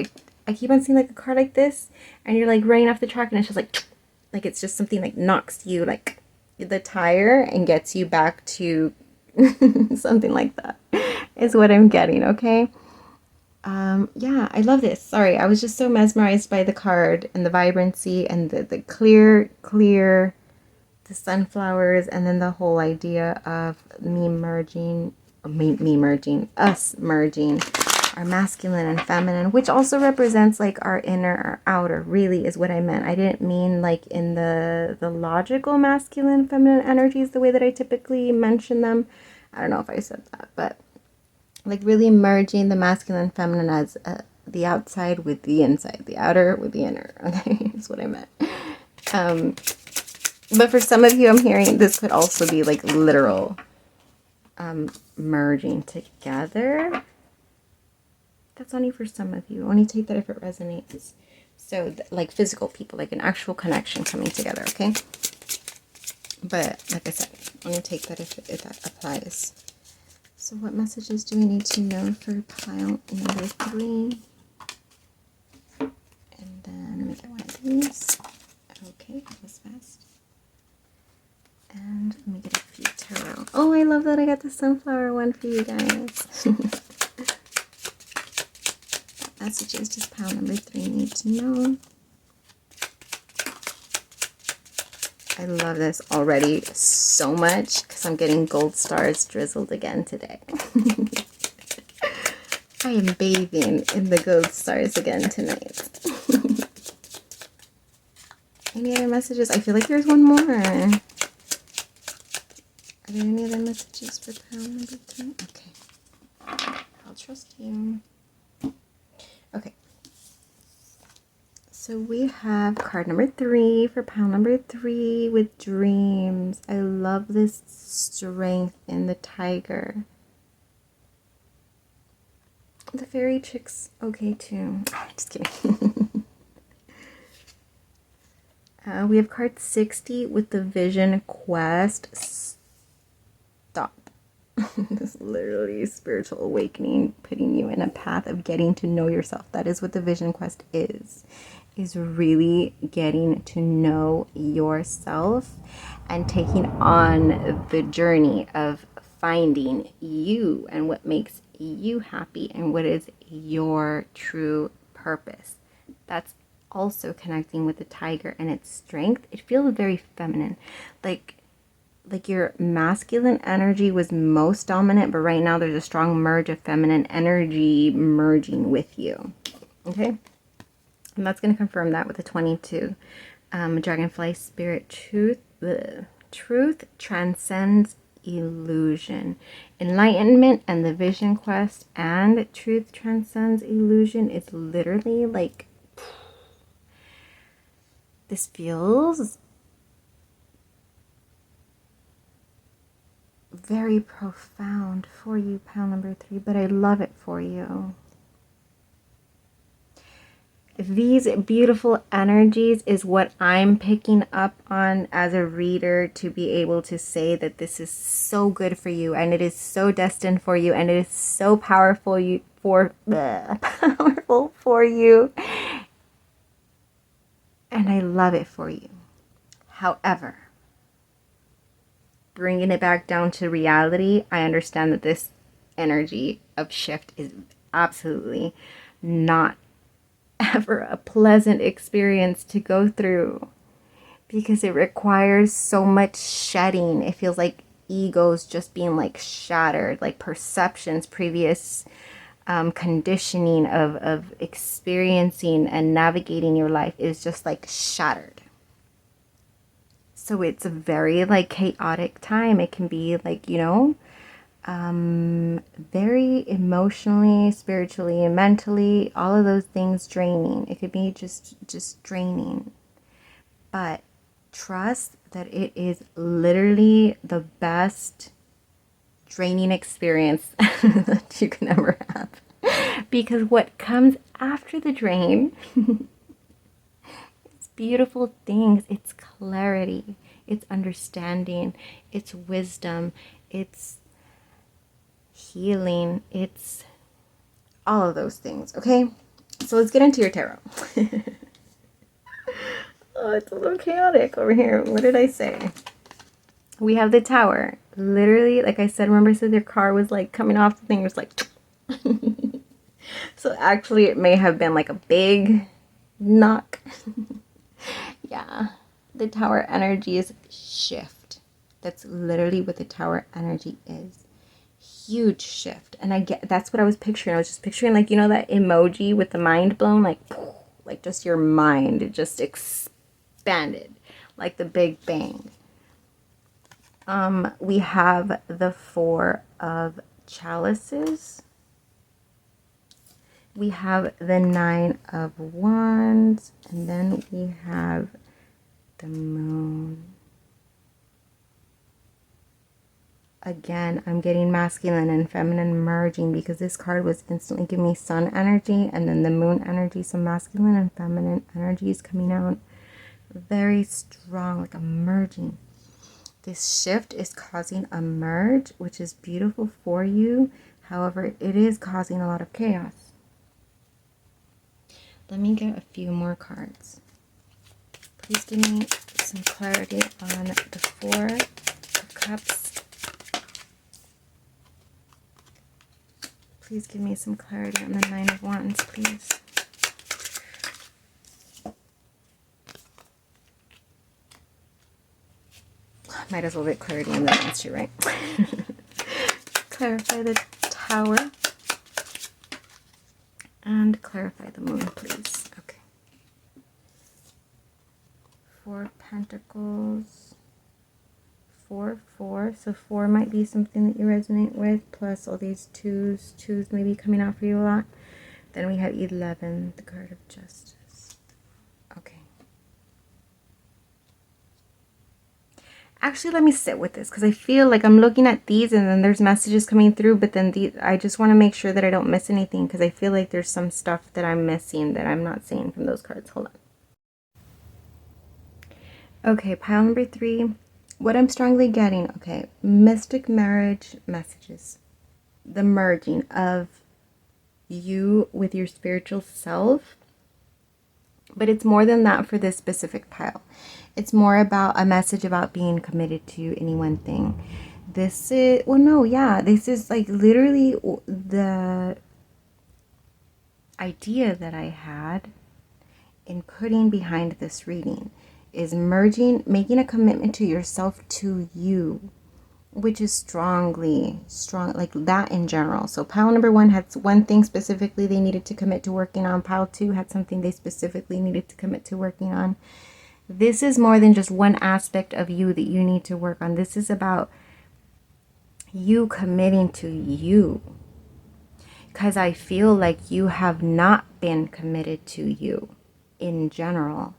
I keep on seeing like a car like this and you're like running off the track and it's just like it's just something like knocks you like the tire and gets you back to something like that is what I'm getting, okay? Yeah, I love this. Sorry, I was just so mesmerized by the card and the vibrancy and the clear, the sunflowers, and then the whole idea of us merging our masculine and feminine, which also represents like our inner, our outer, really is what I meant. I didn't mean like in the logical masculine, feminine energies, the way that I typically mention them. I don't know if I said that, but like really merging the masculine and feminine as the outside with the inside, the outer with the inner. Okay, that's what I meant. But for some of you, I'm hearing this could also be like literal merging together. That's only for some of you. Only take that if it resonates. So like physical people, like an actual connection coming together, okay? But like I said, only take that if that applies. So what messages do we need to know for pile number 3? And then let me get one of these. Okay, that was fast. And let me get a few tarot. Oh, I love that I got the sunflower one for you guys. Messages does pile number 3 need to know? I love this already so much because I'm getting gold stars drizzled again today. I am bathing in the gold stars again tonight. Any other messages? I feel like there's one more. Are there any other messages for pile number 3? Okay. I'll trust you. Okay. So we have card number 3 for pile number 3 with dreams. I love this strength in the tiger. The fairy chick's okay too. Just kidding. We have card 60 with the vision quest. Stop. This is literally spiritual awakening, putting you in a path of getting to know yourself. That is what the vision quest is really getting to know yourself and taking on the journey of finding you and what makes you happy and what is your true purpose. That's also connecting with the tiger and its strength. It feels very feminine, like your masculine energy was most dominant, but right now there's a strong merge of feminine energy merging with you. Okay, and that's going to confirm that with the 22. Dragonfly spirit truth. The truth transcends illusion. Enlightenment and the vision quest and truth transcends illusion is literally like, this feels very profound for you, pile number 3, but I love it for you. These beautiful energies is what I'm picking up on as a reader, to be able to say that this is so good for you and it is so destined for you and it is so powerful powerful for you, and I love it for you. However, bringing it back down to reality, I understand that this energy of shift is absolutely not ever a pleasant experience to go through, because it requires so much shedding. It feels like egos just being like shattered, like perceptions, previous conditioning of experiencing and navigating your life is just like shattered. So it's a very like chaotic time. It can be like, you know, very emotionally, spiritually, and mentally, all of those things draining. It could be just draining. But trust that it is literally the best draining experience that you can ever have. Because what comes after the drain it's beautiful things. It's clarity, it's understanding, it's wisdom, it's healing, it's all of those things. Okay, so let's get into your tarot. Oh, it's a little chaotic over here. What did I say? We have the Tower. Literally, like I said, remember I said their car was like coming off the thing. It was like so actually it may have been like a big knock. Yeah, the Tower energy is shift. That's literally what the Tower energy is. Huge shift. And I get, that's what I was picturing. I was just picturing, like, you know, that emoji with the mind blown, like just your mind, it just expanded like the Big Bang. We have the Four of Chalices. We have the Nine of Wands, and then we have the Moon. Again, I'm getting masculine and feminine merging, because this card was instantly giving me sun energy and then the moon energy. So masculine and feminine energies coming out very strong, like a merging. This shift is causing a merge, which is beautiful for you. However, it is causing a lot of chaos. Let me get a few more cards. Please give me some clarity on the Four of Cups. Please give me some clarity on the Nine of Wands, please. Might as well get clarity on the Wands too, right? Clarify the Tower. And clarify the Moon, please. Okay. Four of Pentacles. 4, 4. So 4 might be something that you resonate with, plus all these twos maybe coming out for you a lot. Then we have 11, the card of justice. Okay. Actually, let me sit with this because I feel like I'm looking at these and then there's messages coming through, but then I just want to make sure that I don't miss anything because I feel like there's some stuff that I'm missing that I'm not seeing from those cards. Hold on. Okay, pile number 3. What I'm strongly getting, okay, mystic marriage messages. The merging of you with your spiritual self. But it's more than that for this specific pile. It's more about a message about being committed to any one thing. This is, well, no, yeah, this is like literally the idea that I had in putting behind this reading is merging, making a commitment to yourself, to you, which is strong, like that in general. So pile number 1 had one thing specifically they needed to commit to working on. Pile 2 had something they specifically needed to commit to working on. This is more than just one aspect of you that you need to work on. This is about you committing to you. Because I feel like you have not been committed to you in general.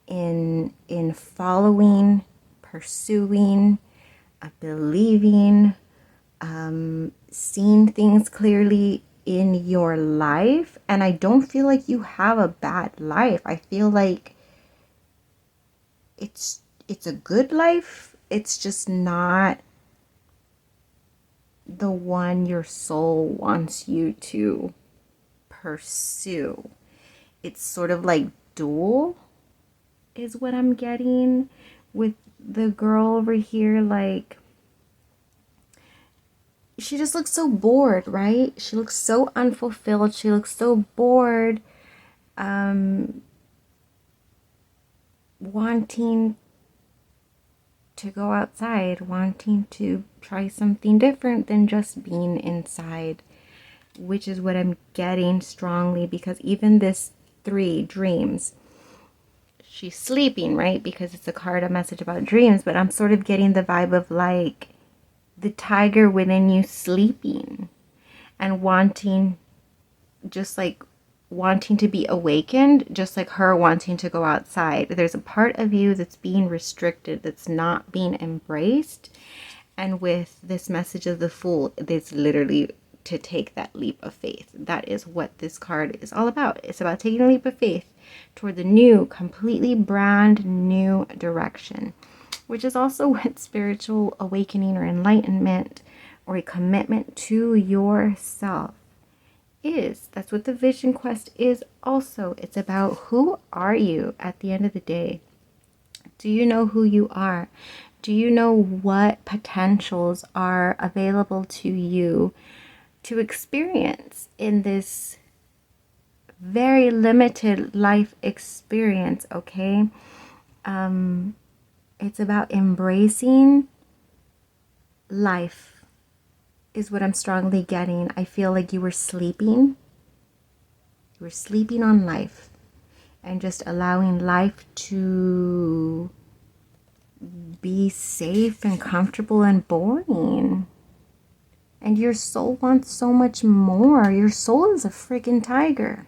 In following, pursuing, believing, seeing things clearly in your life. And I don't feel like you have a bad life. I feel like it's a good life. It's just not the one your soul wants you to pursue. It's sort of like dual is what I'm getting with the girl over here. Like, she just looks so bored, right? She looks so unfulfilled. She looks so bored, wanting to go outside, wanting to try something different than just being inside, which is what I'm getting strongly, because even this 3, dreams, she's sleeping, right? Because it's a card, a message about dreams, but I'm sort of getting the vibe of like the tiger within you sleeping and wanting, just like wanting to be awakened, just like her wanting to go outside. There's a part of you that's being restricted, that's not being embraced. And with this message of the Fool, it's literally to take that leap of faith. That is what this card is all about. It's about taking a leap of faith toward the new, completely brand new direction, which is also what spiritual awakening or enlightenment or a commitment to yourself is. That's what the vision quest is also. It's about, who are you at the end of the day? Do you know who you are? Do you know what potentials are available to you to experience in this very limited life experience? Okay. It's about embracing life is what I'm strongly getting. I feel like you were sleeping. You were sleeping on life and just allowing life to be safe and comfortable and boring. And your soul wants so much more. Your soul is a freaking tiger.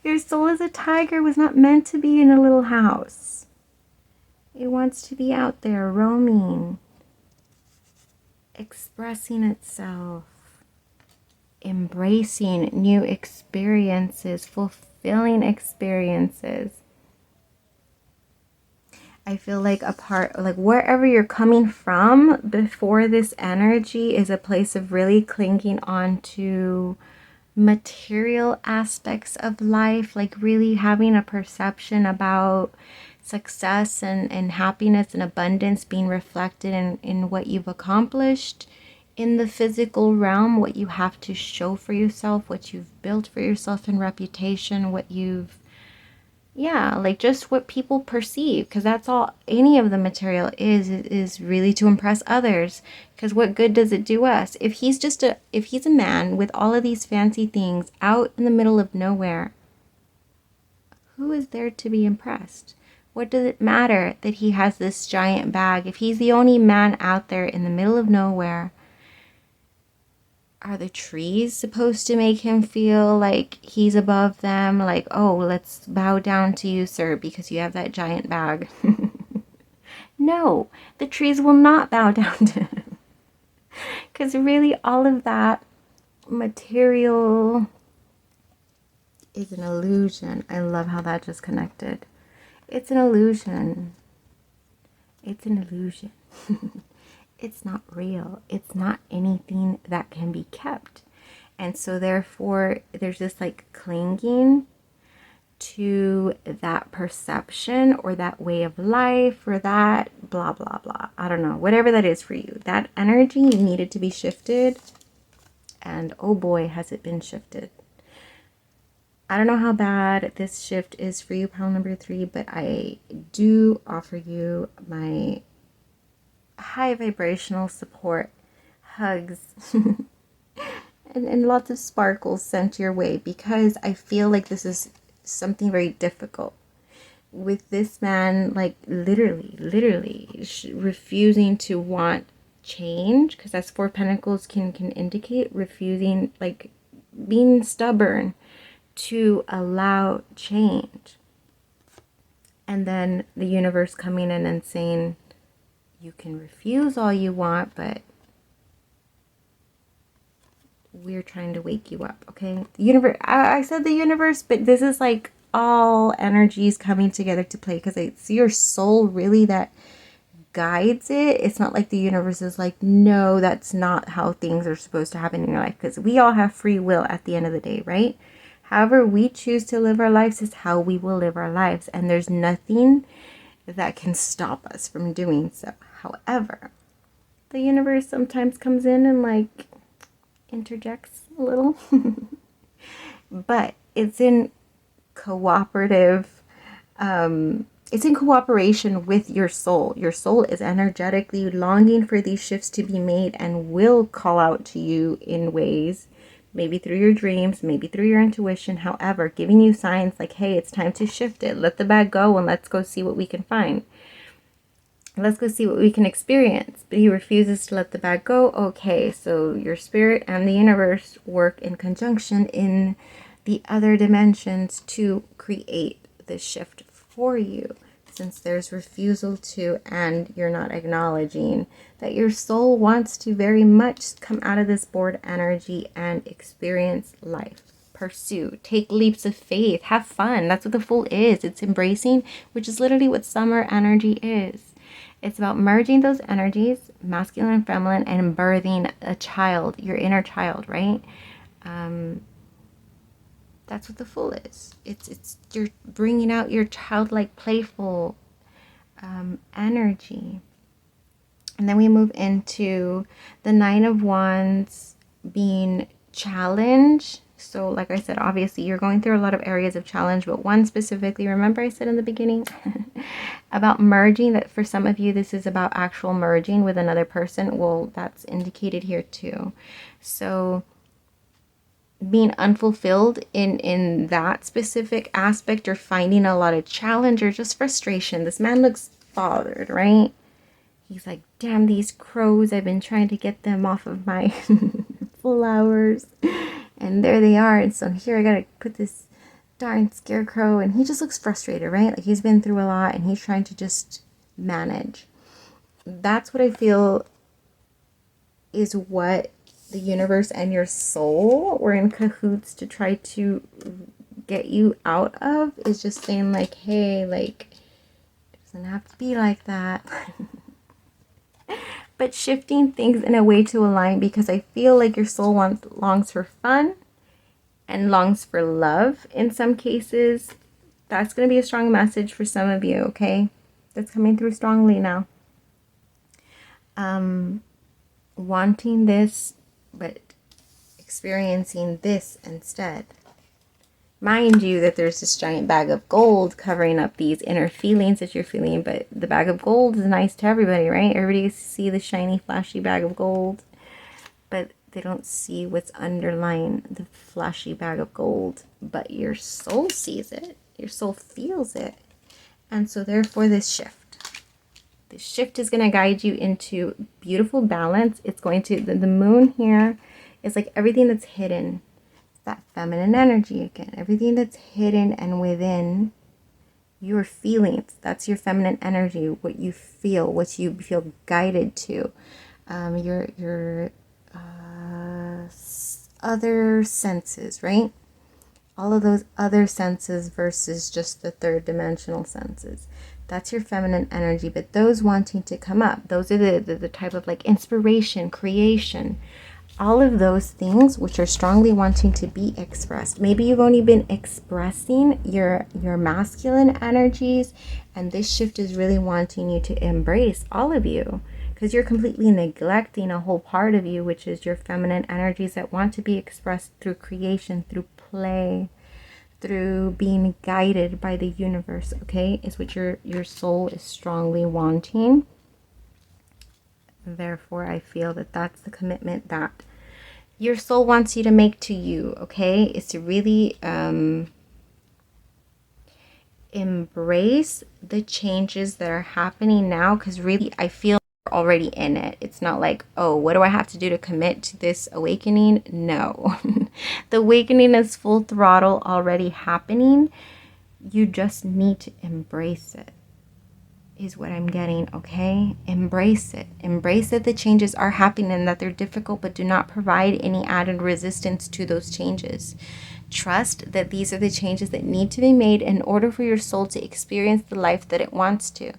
Your soul is a tiger. It was not meant to be in a little house. It wants to be out there roaming, expressing itself, embracing new experiences, fulfilling experiences. I feel like a part, like wherever you're coming from before this energy is a place of really clinging on to material aspects of life, like really having a perception about success and happiness and abundance being reflected in what you've accomplished in the physical realm, what you have to show for yourself, what you've built for yourself in reputation, what you've, yeah, like just what people perceive, because that's all any of the material is really to impress others. Because what good does it do us if he's a man with all of these fancy things out in the middle of nowhere? Who is there to be impressed? What does it matter that he has this giant bag? If he's the only man out there in the middle of nowhere, are the trees supposed to make him feel like he's above them? Like, oh, let's bow down to you, sir, because you have that giant bag. No, the trees will not bow down to him. Because really, all of that material is an illusion. I love how that just connected. It's an illusion. It's an illusion. It's not real. It's not anything that can be kept. And so therefore, there's this like clinging to that perception or that way of life or that blah, blah, blah. I don't know. Whatever that is for you. That energy needed to be shifted. And oh boy, has it been shifted. I don't know how bad this shift is for you, pile number 3, but I do offer you my high vibrational support, hugs, and lots of sparkles sent your way, because I feel like this is something very difficult with this man, like literally refusing to want change, because that's 4 Pentacles can indicate refusing, like being stubborn to allow change. And then the universe coming in and saying, you can refuse all you want, but we're trying to wake you up, okay? The universe, I said the universe, but this is like all energies coming together to play, because it's your soul really that guides it. It's not like the universe is like, no, that's not how things are supposed to happen in your life, because we all have free will at the end of the day, right? However we choose to live our lives is how we will live our lives, and there's nothing that can stop us from doing so. However, the universe sometimes comes in and like interjects a little, but it's in cooperative, it's in cooperation with your soul. Your soul is energetically longing for these shifts to be made and will call out to you in ways, maybe through your dreams, maybe through your intuition, however, giving you signs like, hey, it's time to shift it. Let the bag go and let's go see what we can find. Let's go see what we can experience. But he refuses to let the bag go. Okay, so your spirit and the universe work in conjunction in the other dimensions to create this shift for you, since there's refusal to, and you're not acknowledging that your soul wants to very much come out of this bored energy and experience life. Pursue, take leaps of faith, have fun. That's what the Fool is. It's embracing, which is literally what summer energy is. It's about merging those energies, masculine and feminine, and birthing a child, your inner child, right? That's what the Fool is. It's you're bringing out your childlike, playful energy. And then we move into the 9 of Wands being challenge. So like I said, obviously you're going through a lot of areas of challenge, but one specifically, remember I said in the beginning about merging, that for some of you this is about actual merging with another person. Well, that's indicated here too. So being unfulfilled in that specific aspect, or finding a lot of challenge or just frustration. This man looks bothered, right? He's like, damn these crows, I've been trying to get them off of my flowers, and there they are, and so here I gotta put this darn scarecrow. And he just looks frustrated, right? Like he's been through a lot and he's trying to just manage. That's what I feel is what the universe and your soul were in cahoots to try to get you out of, is just saying like, hey, like, it doesn't have to be like that. But shifting things in a way to align, because I feel like your soul longs for fun and longs for love in some cases. That's going to be a strong message for some of you, okay? That's coming through strongly now. Wanting this, but experiencing this instead. Mind you that there's this giant bag of gold covering up these inner feelings that you're feeling, but the bag of gold is nice to everybody, right? Everybody gets to see the shiny, flashy bag of gold, but they don't see what's underlying the flashy bag of gold. But your soul sees it. Your soul feels it. And so therefore this shift is going to guide you into beautiful balance. It's going to, the moon here is like everything that's hidden. That feminine energy again. Everything that's hidden and within your feelings. That's your feminine energy. What you feel. What you feel guided to. Your other senses, right? All of those other senses versus just the third dimensional senses. That's your feminine energy. But those wanting to come up, those are the type of like inspiration, creation, all of those things which are strongly wanting to be expressed. Maybe you've only been expressing your masculine energies, and this shift is really wanting you to embrace all of you, because you're completely neglecting a whole part of you, which is your feminine energies that want to be expressed through creation, through play, through being guided by the universe, okay? Is what your soul is strongly wanting. Therefore, I feel that that's the commitment that your soul wants you to make to you, okay? Is to really embrace the changes that are happening now, because really I feel already in it. It's not like, oh, what do I have to do to commit to this awakening? No. The awakening is full throttle already happening. You just need to embrace it, is what I'm getting, okay? Embrace it. Embrace that the changes are happening and that they're difficult, but do not provide any added resistance to those changes. Trust that these are the changes that need to be made in order for your soul to experience the life that it wants to.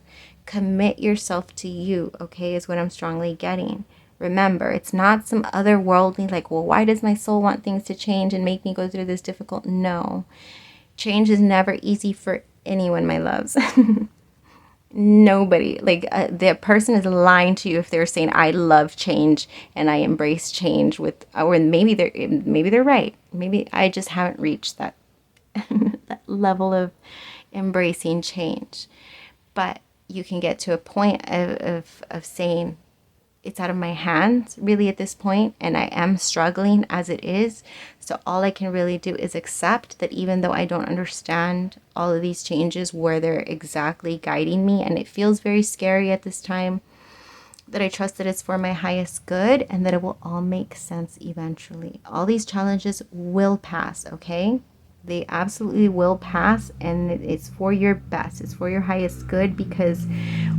Commit yourself to you, okay, is what I'm strongly getting. Remember, it's not some otherworldly, like, well, why does my soul want things to change and make me go through this difficult? No. Change is never easy for anyone, my loves. Nobody, like the person is lying to you if they're saying I love change and I embrace change with, or maybe they're right. Maybe I just haven't reached that that level of embracing change. But you can get to a point of saying it's out of my hands really at this point, and I am struggling as it is. So all I can really do is accept that even though I don't understand all of these changes, where they're exactly guiding me, and it feels very scary at this time, that I trust that it's for my highest good and that it will all make sense eventually. All these challenges will pass, okay? They absolutely will pass, and it's for your best. It's for your highest good, because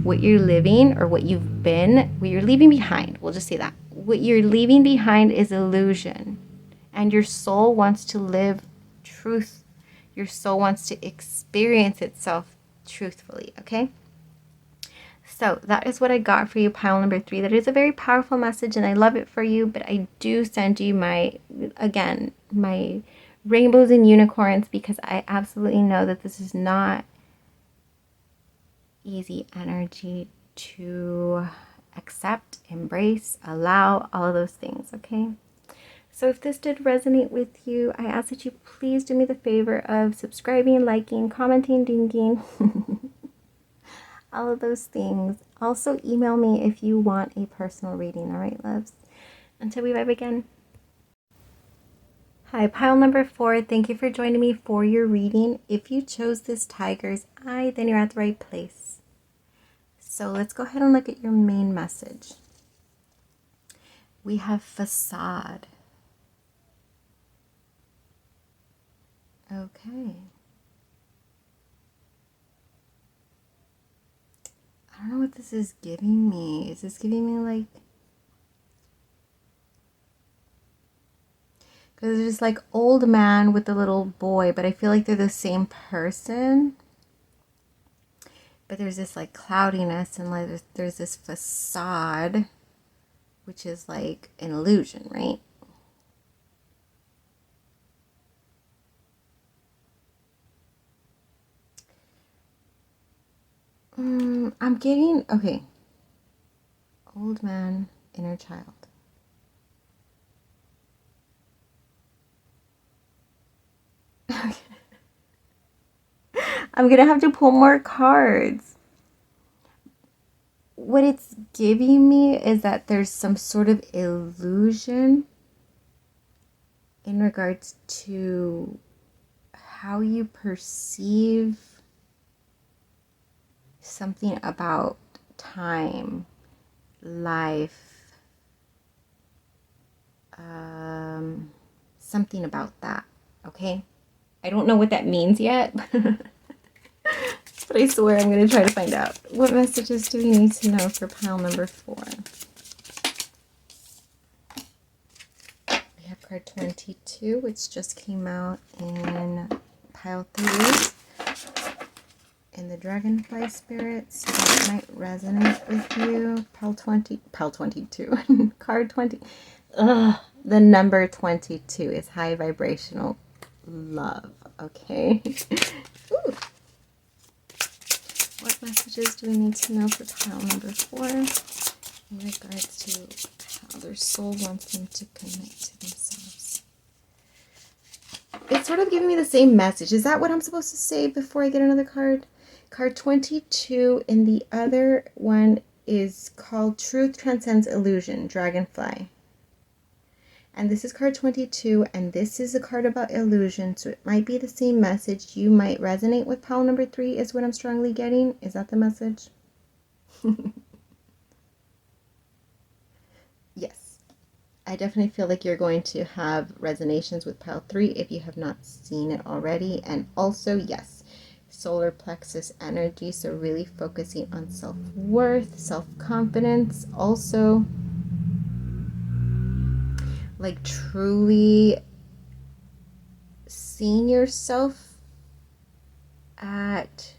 what you're living, or what you've been, what you're leaving behind, we'll just say that. What you're leaving behind is illusion. And your soul wants to live truth. Your soul wants to experience itself truthfully, okay? So that is what I got for you, pile number 3. That is a very powerful message, and I love it for you, but I do send you my rainbows and unicorns, because I absolutely know that this is not easy energy to accept, embrace, allow, all of those things, okay? So if this did resonate with you, I ask that you please do me the favor of subscribing, liking, commenting, dinging, all of those things. Also email me if you want a personal reading, all right, loves? Until we vibe again. Hi, pile number 4. Thank you for joining me for your reading. If you chose this tiger's eye, then you're at the right place. So let's go ahead and look at your main message. We have facade. Okay. I don't know what this is giving me. Is this giving me like... Because there's like old man with the little boy, but I feel like they're the same person. But there's this like cloudiness, and like there's this facade, which is like an illusion, right? I'm getting, okay. Old man, inner child. I'm gonna have to pull more cards. What it's giving me is that there's some sort of illusion in regards to how you perceive something about time, life, something about that, okay? I don't know what that means yet, but I swear I'm going to try to find out. What messages do we need to know for pile number 4? We have card 22, which just came out in pile 3 in the Dragonfly Spirit, so that might resonate with you. Pile 22, card 20. Ugh, the number 22 is high vibrational love, okay? Ooh. What messages do we need to know for pile number 4 in regards to how their soul wants them to connect to themselves? It's sort of giving me the same message. Is that what I'm supposed to say before I get another card? Card 22 and the other one is called Truth Transcends Illusion, Dragonfly. And this is card 22, and this is a card about illusion, so it might be the same message. You might resonate with pile number 3 is what I'm strongly getting. Is that the message? Yes. I definitely feel like you're going to have resonations with pile 3 if you have not seen it already. And also, yes, solar plexus energy, so really focusing on self-worth, self-confidence, also like truly seeing yourself at,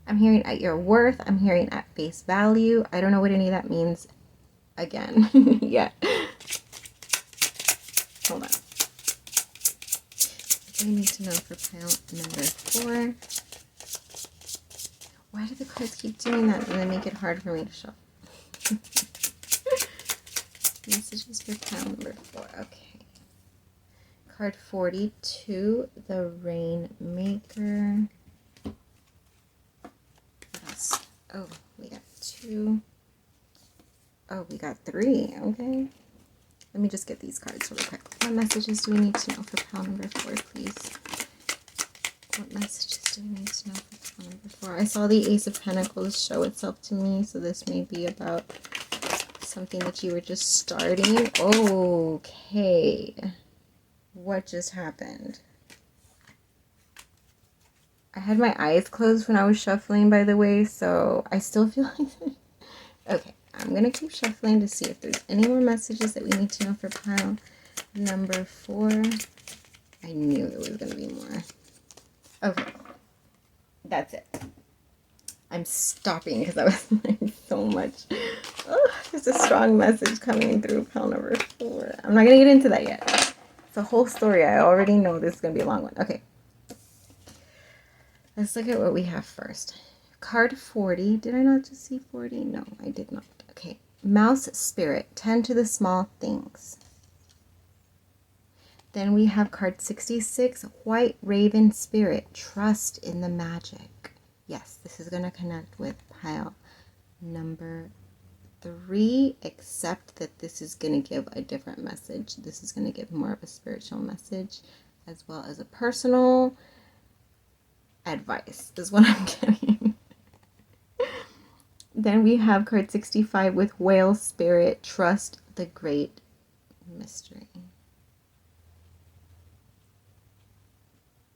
I'm hearing at your worth, I'm hearing at face value. I don't know what any of that means again. Yeah. Hold on. What do I need to know for pile number 4? Why do the cards keep doing that and they make it hard for me to show? Messages for pile number 4. Okay. Card 42, the Rainmaker. What else? Oh, we got 2. Oh, we got 3. Okay. Let me just get these cards really quick. What messages do we need to know for pile number 4, please? What messages do we need to know for pile number 4? I saw the Ace of Pentacles show itself to me, so this may be about something that you were just starting. Okay. What just happened? I had my eyes closed when I was shuffling, by the way, so I still feel like okay, I'm gonna keep shuffling to see if there's any more messages that we need to know for pile number 4. I knew there was gonna be more. Okay, that's it. I'm stopping because I was like so much. Oh, there's a strong message coming through pile number 4. I'm not going to get into that yet. It's a whole story. I already know this is going to be a long one. Okay. Let's look at what we have first. Card 40. Did I not just see 40? No, I did not. Okay. Mouse Spirit. Tend to the small things. Then we have card 66. White Raven Spirit. Trust in the magic. Yes, this is going to connect with pile number 3, except that this is going to give a different message. This is going to give more of a spiritual message as well as a personal advice is what I'm getting. Then we have card 65 with Whale Spirit. Trust the great mystery.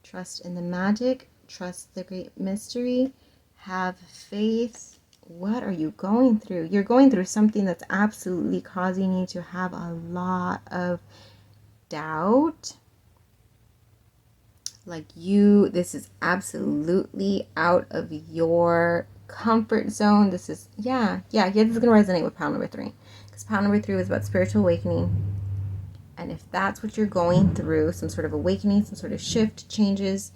Trust in the magic. Trust the great mystery. Have faith. What are you going through? You're going through something that's absolutely causing you to have a lot of doubt. Like this is absolutely out of your comfort zone. This is, this is going to resonate with pile number 3. Because pile number 3 was about spiritual awakening. And if that's what you're going through, some sort of awakening, some sort of shift, changes,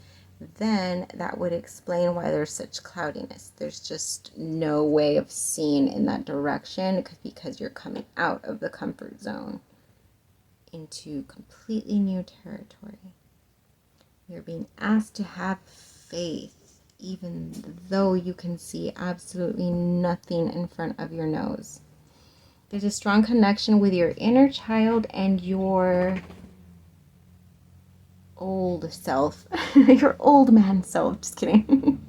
then that would explain why there's such cloudiness. There's just no way of seeing in that direction because you're coming out of the comfort zone into completely new territory. You're being asked to have faith, even though you can see absolutely nothing in front of your nose. There's a strong connection with your inner child and your old self. Your old man self. Just kidding.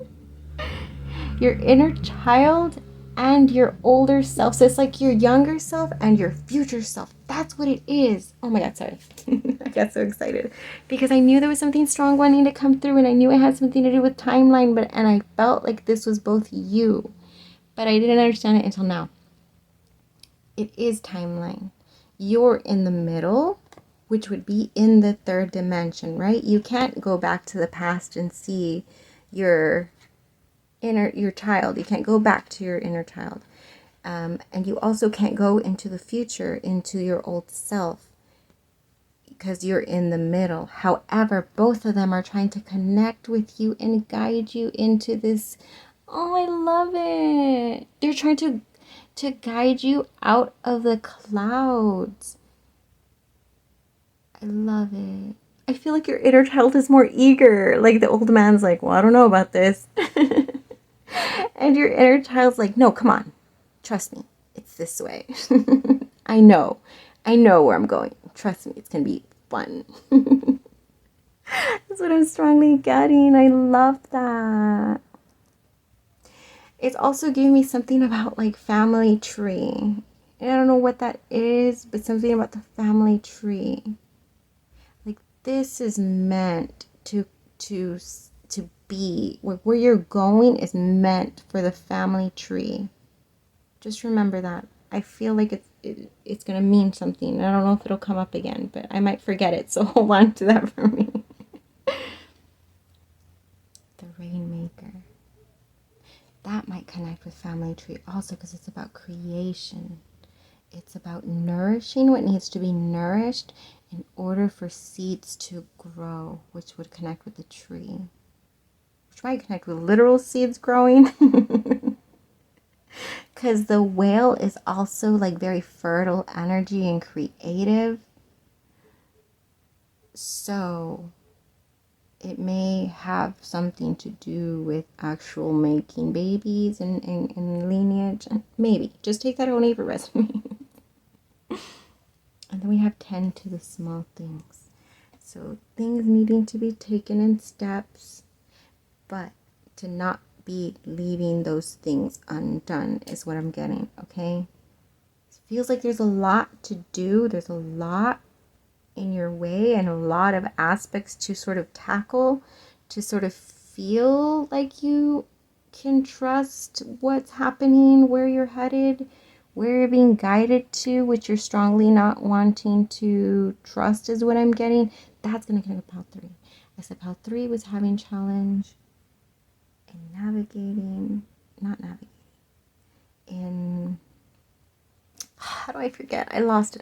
your inner child and your older self. So it's like your younger self and your future self. That's what it is. Oh my God, sorry. I got so excited because I knew there was something strong wanting to come through, and I knew it had something to do with timeline, and I felt like this was both you, but I didn't understand it until now. It is timeline. You're in the middle, which would be in the third dimension, right? You can't go back to the past and see your child. You can't go back to your inner child. And you also can't go into the future, into your old self, because you're in the middle. However, both of them are trying to connect with you and guide you into this. Oh, I love it. They're trying to guide you out of the clouds. I love it. I feel like your inner child is more eager. Like the old man's like, well, I don't know about this. And your inner child's like, no, come on. Trust me. It's this way. I know where I'm going. Trust me. It's going to be fun. That's what I'm strongly getting. I love that. It's also giving me something about like family tree. And I don't know what that is, but something about the family tree. Like this is meant to be, where you're going is meant for the family tree. Just remember that. I feel like it's going to mean something. I don't know if it'll come up again, but I might forget it, so hold on to that for me. The Rainmaker. That might connect with family tree also, because it's about creation. It's about nourishing what needs to be nourished in order for seeds to grow, which would connect with the tree. Which might connect with literal seeds growing. Because the whale is also like very fertile energy and creative. So it may have something to do with actual making babies and lineage. Maybe. Just take that only for resume. And then we have 10 to the small things. So things needing to be taken in steps, but to not be leaving those things undone is what I'm getting, okay? It feels like there's a lot to do. There's a lot in your way and a lot of aspects to sort of tackle, to sort of feel like you can trust what's happening, where you're headed, where you're being guided to, which you're strongly not wanting to trust is what I'm getting. That's going to connect with Pal 3. I said Pal 3 was having challenge in how do I forget? I lost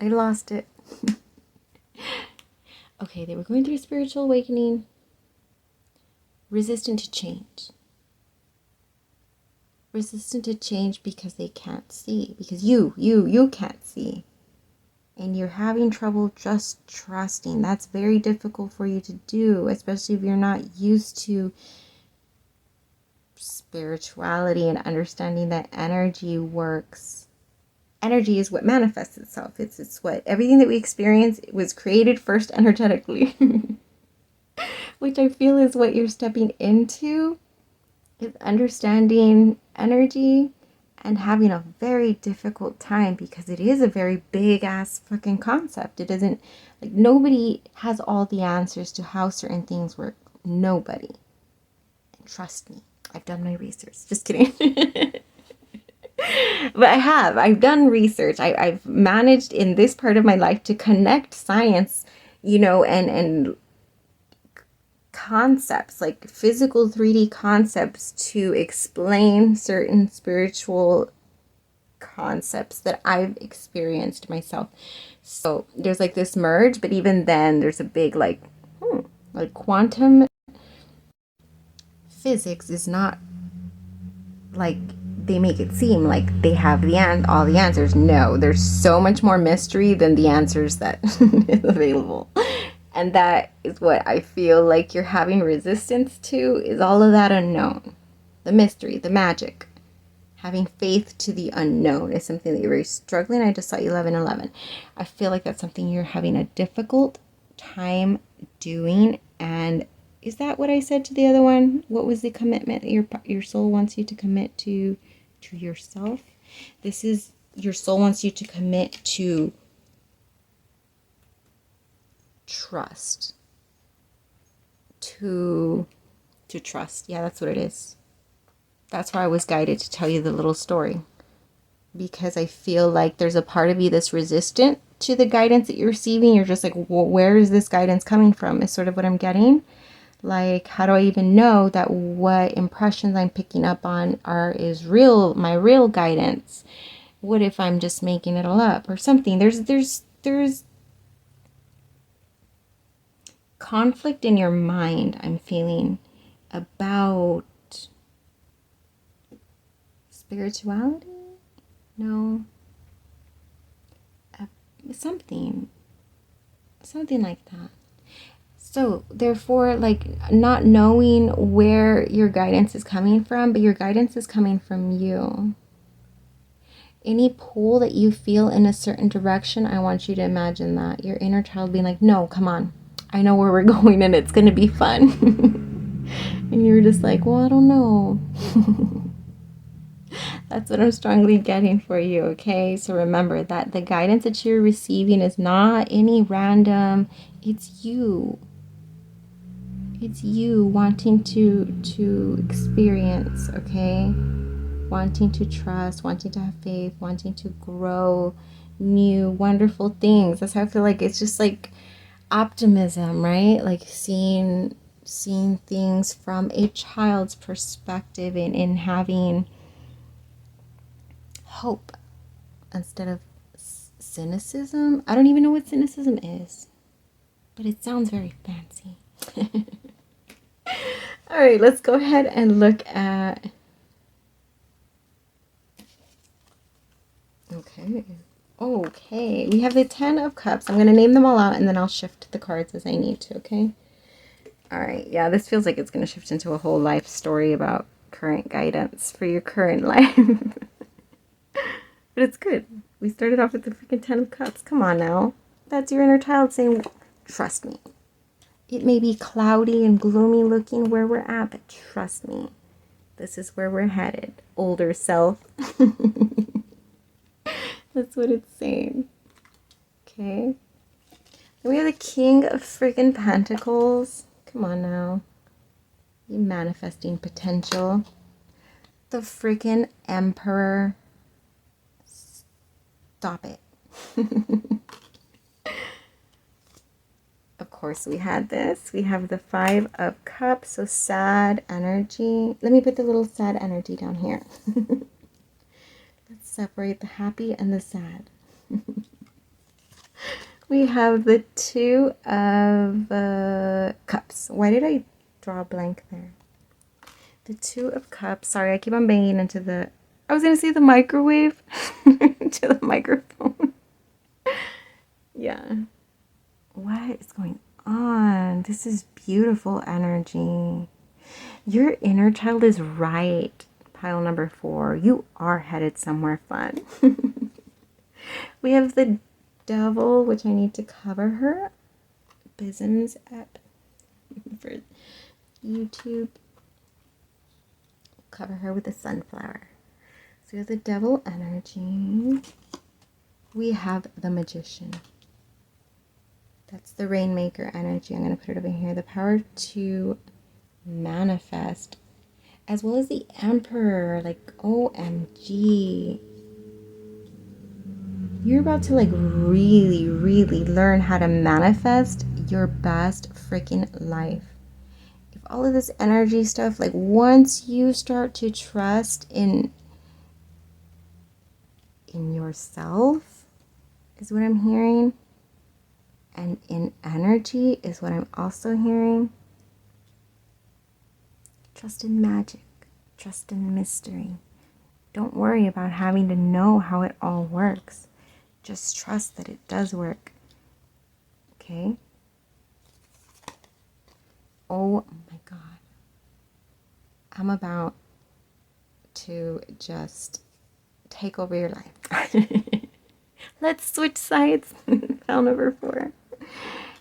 it. Okay, they were going through a spiritual awakening, resistant to change. Resistant to change because they can't see, because you can't see. And you're having trouble just trusting. That's very difficult for you to do, especially if you're not used to spirituality and understanding that energy works. Energy is what manifests itself. It's what everything that we experience was created first energetically. Which I feel is what you're stepping into, is understanding energy and having a very difficult time, because it is a very big ass fucking concept. It isn't like, nobody has all the answers to how certain things work. Nobody. And trust me, I've done my research. Just kidding. But I've done research. I've managed in this part of my life to connect science, and concepts, like physical 3D concepts, to explain certain spiritual concepts that I've experienced myself. So there's like this merge, but even then there's a big like quantum physics is not like they make it seem like they have all the answers. No, there's so much more mystery than the answers that is available. And that is what I feel like you're having resistance to, is all of that unknown. The mystery, the magic. Having faith to the unknown is something that you're very struggling. I just saw 1111. I feel like that's something you're having a difficult time doing, and Is that what I said to the other one? What was the commitment your soul wants you to commit to yourself? This is your soul wants you to commit to trust. To trust. Yeah, that's what it is. That's why I was guided to tell you the little story. Because I feel like there's a part of you that's resistant to the guidance that you're receiving. You're just like, well, where is this guidance coming from? Is sort of what I'm getting. Like, how do I even know that what impressions I'm picking up on is real, my real guidance? What if I'm just making it all up or something? There's conflict in your mind, I'm feeling, about spirituality? No. Something like that. So therefore, like, not knowing where your guidance is coming from, but your guidance is coming from you. Any pull that you feel in a certain direction, I want you to imagine that your inner child being like, no, come on, I know where we're going and it's going to be fun. And you're just like, well, I don't know. That's what I'm strongly getting for you, okay? So remember that the guidance that you're receiving is not any random. It's you. It's you wanting to experience, okay? Wanting to trust, wanting to have faith, wanting to grow new, wonderful things. That's how I feel like it's just like optimism, right? Like seeing things from a child's perspective and in having hope instead of cynicism. I don't even know what cynicism is, but it sounds very fancy. All right, let's go ahead and look at... Okay, we have the 10 of Cups. I'm going to name them all out and then I'll shift the cards as I need to, okay? All right, yeah, this feels like it's going to shift into a whole life story about current guidance for your current life. But it's good. We started off with the freaking 10 of Cups. Come on now. That's your inner child saying, trust me. It may be cloudy and gloomy looking where we're at, but trust me. This is where we're headed. Older self. That's what it's saying. Okay. Then we have the King of freaking Pentacles. Come on now. You manifesting potential. The freaking Emperor. Stop it. Of course, we had this. We have the 5 of Cups. So sad energy. Let me put the little sad energy down here. Let's separate the happy and the sad. We have the 2 of Cups. Why did I draw a blank there? The 2 of Cups. Sorry, I keep on banging into the... I was going to say the microwave. To the microphone. Yeah. What is going on? This is beautiful energy. Your inner child is right. Pile number 4. You are headed somewhere fun. We have the Devil, which I need to cover her. Business app for YouTube. Cover her with a sunflower. So we have the Devil energy. We have the Magician. That's the Rainmaker energy. I'm going to put it over here. The power to manifest. As well as the Emperor. Like, OMG. You're about to like really, really learn how to manifest your best freaking life. If all of this energy stuff, like once you start to trust in yourself, is what I'm hearing. And in energy is what I'm also hearing. Trust in magic. Trust in mystery. Don't worry about having to know how it all works. Just trust that it does work. Okay? Oh my God. I'm about to just take over your life. Let's switch sides. Pile number 4.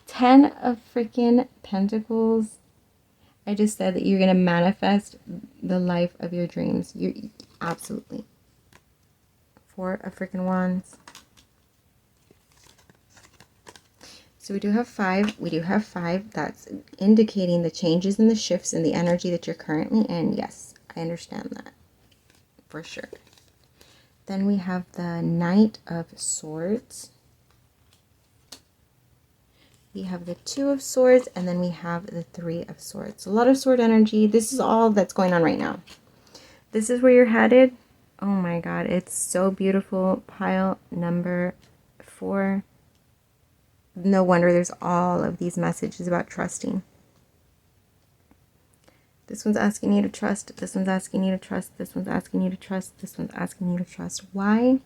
10 of freaking Pentacles. I just said that you're going to manifest the life of your dreams. You absolutely. 4 of freaking wands. So we do have 5. We do have 5. That's indicating the changes and the shifts in the energy that you're currently in. Yes, I understand that for sure. Then we have the Knight of Swords. We have the 2 of Swords, and then we have the 3 of Swords. A lot of sword energy. This is all that's going on right now. This is where you're headed. Oh my God, it's so beautiful. Pile number 4. No wonder there's all of these messages about trusting. This one's asking you to trust. This one's asking you to trust. This one's asking you to trust. This one's asking you to trust. Why?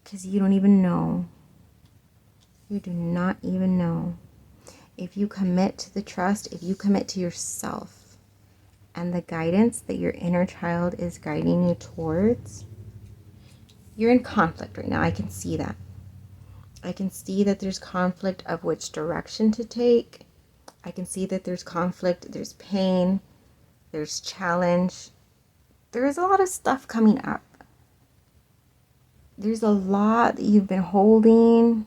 Because you don't even know. You do not even know. If you commit to the trust, if you commit to yourself and the guidance that your inner child is guiding you towards, you're in conflict right now. I can see that. I can see that there's conflict of which direction to take. I can see that there's conflict, there's pain, there's challenge. There's a lot of stuff coming up. There's a lot that you've been holding.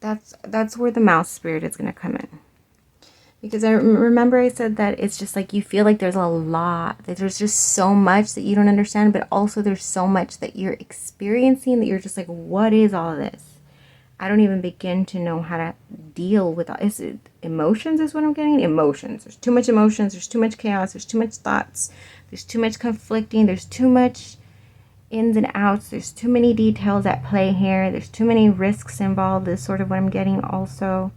That's where the mouse spirit is going to come in. Because I remember I said that it's just like you feel like there's a lot, that there's just so much that you don't understand, but also there's so much that you're experiencing that you're just like, what is all this? I don't even begin to know how to deal with it. Is it emotions is what I'm getting? Emotions. There's too much emotions. There's too much chaos. There's too much thoughts. There's too much conflicting. There's too much ins and outs. There's too many details at play here. There's too many risks involved is sort of what I'm getting also.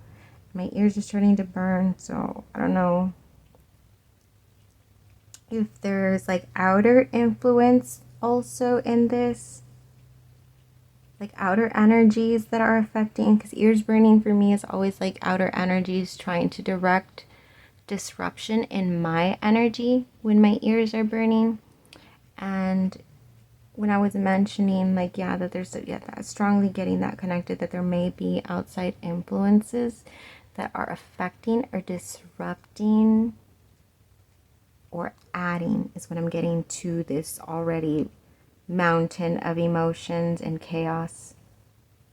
My ears are starting to burn, so I don't know if there's like outer influence also in this. Like outer energies that are affecting, because ears burning for me is always like outer energies trying to direct disruption in my energy when my ears are burning. And when I was mentioning like, yeah, that there's that strongly getting that connected, that there may be outside influences that are affecting or disrupting or adding is what I'm getting to this already mountain of emotions and chaos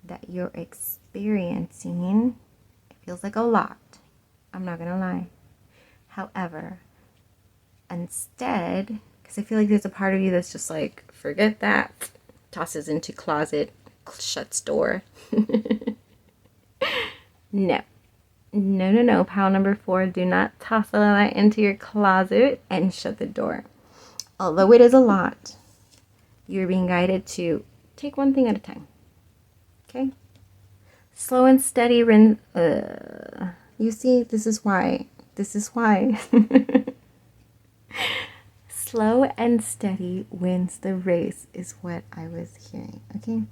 that you're experiencing. It feels like a lot. I'm not gonna lie. However, instead, because I feel like there's a part of you that's just like, forget that, tosses into closet, shuts door. No, pile number 4, do not toss that into your closet and shut the door. Although it is a lot, you're being guided to take one thing at a time. Okay? Slow and steady you see, this is why. Slow and steady wins the race is what I was hearing. Okay?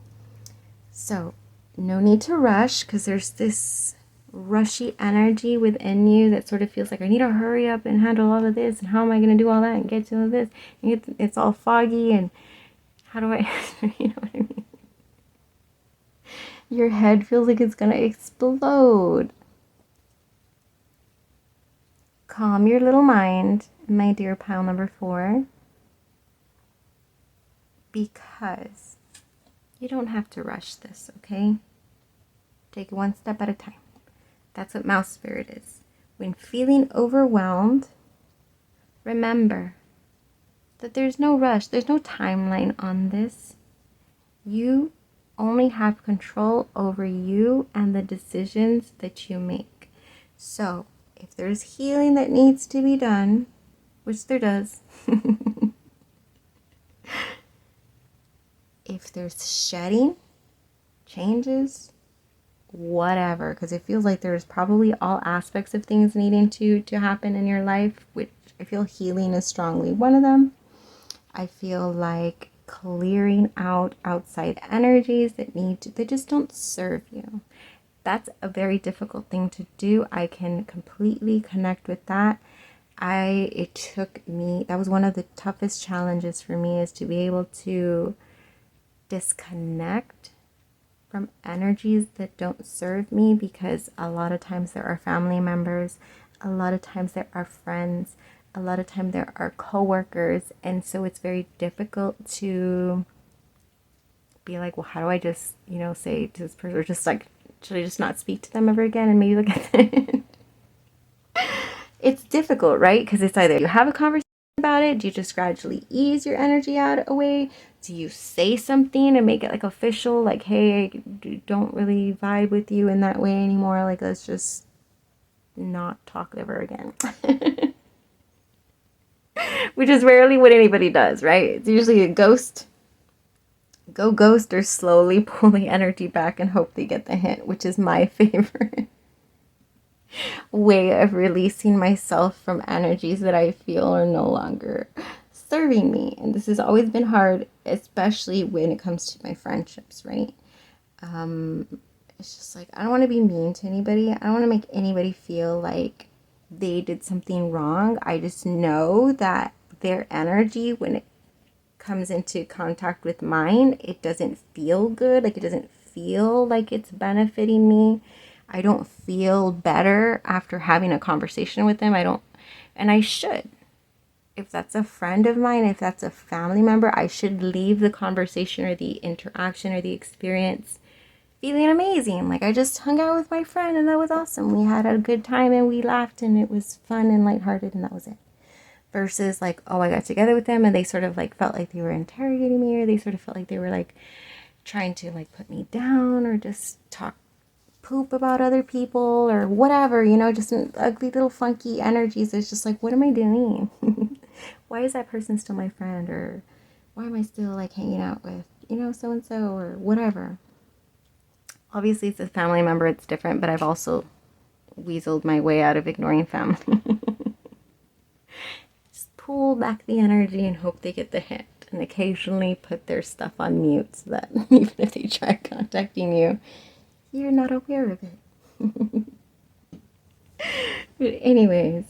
So, no need to rush, because there's this rushy energy within you that sort of feels like I need to hurry up and handle all of this, and how am I going to do all that and get to all this, and it's all foggy, and how do I you know what I mean? Your head feels like it's going to explode. Calm your little mind, my dear pile number 4, because you don't have to rush this, okay? Take it one step at a time. That's what mouse spirit is. When feeling overwhelmed, remember that there's no rush. There's no timeline on this. You only have control over you and the decisions that you make. So, if there's healing that needs to be done, which there does, if there's shedding, changes, whatever, because it feels like there's probably all aspects of things needing to happen in your life, which I feel healing is strongly one of them. I feel like clearing out outside energies that just don't serve you. That's a very difficult thing to do. I can completely connect with that. That was one of the toughest challenges for me, is to be able to disconnect from energies that don't serve me, because a lot of times there are family members, a lot of times there are friends, a lot of times there are coworkers, and so it's very difficult to be like, well, how do I just, say to this person, or just like, should I just not speak to them ever again and maybe look at it? It's difficult, right? Because it's either you have a conversation about it, do you just gradually ease your energy out away? Do you say something and make it like official, like, hey, I don't really vibe with you in that way anymore, like, let's just not talk ever again. Which is rarely what anybody does, right? It's usually a ghost. Go ghost, or slowly pull the energy back and hope they get the hint, which is my favorite way of releasing myself from energies that I feel are no longer serving me. And this has always been hard, especially when it comes to my friendships, right? It's just like, I don't want to be mean to anybody. I don't want to make anybody feel like they did something wrong. I just know that their energy, when it comes into contact with mine, it doesn't feel good. Like, it doesn't feel like it's benefiting me. I don't feel better after having a conversation with them. And I should. If that's a friend of mine, if that's a family member, I should leave the conversation or the interaction or the experience feeling amazing. Like, I just hung out with my friend and that was awesome. We had a good time and we laughed and it was fun and lighthearted and that was it. Versus like, oh, I got together with them and they sort of like felt like they were interrogating me, or they sort of felt like they were like trying to like put me down, or just talk poop about other people or whatever, just ugly little funky energies. It's just like, what am I doing? Why is that person still my friend? Or why am I still like hanging out with, so-and-so or whatever? Obviously it's a family member, it's different, but I've also weaseled my way out of ignoring family. Just pull back the energy and hope they get the hint, and occasionally put their stuff on mute so that even if they try contacting you, you're not aware of it. But anyways,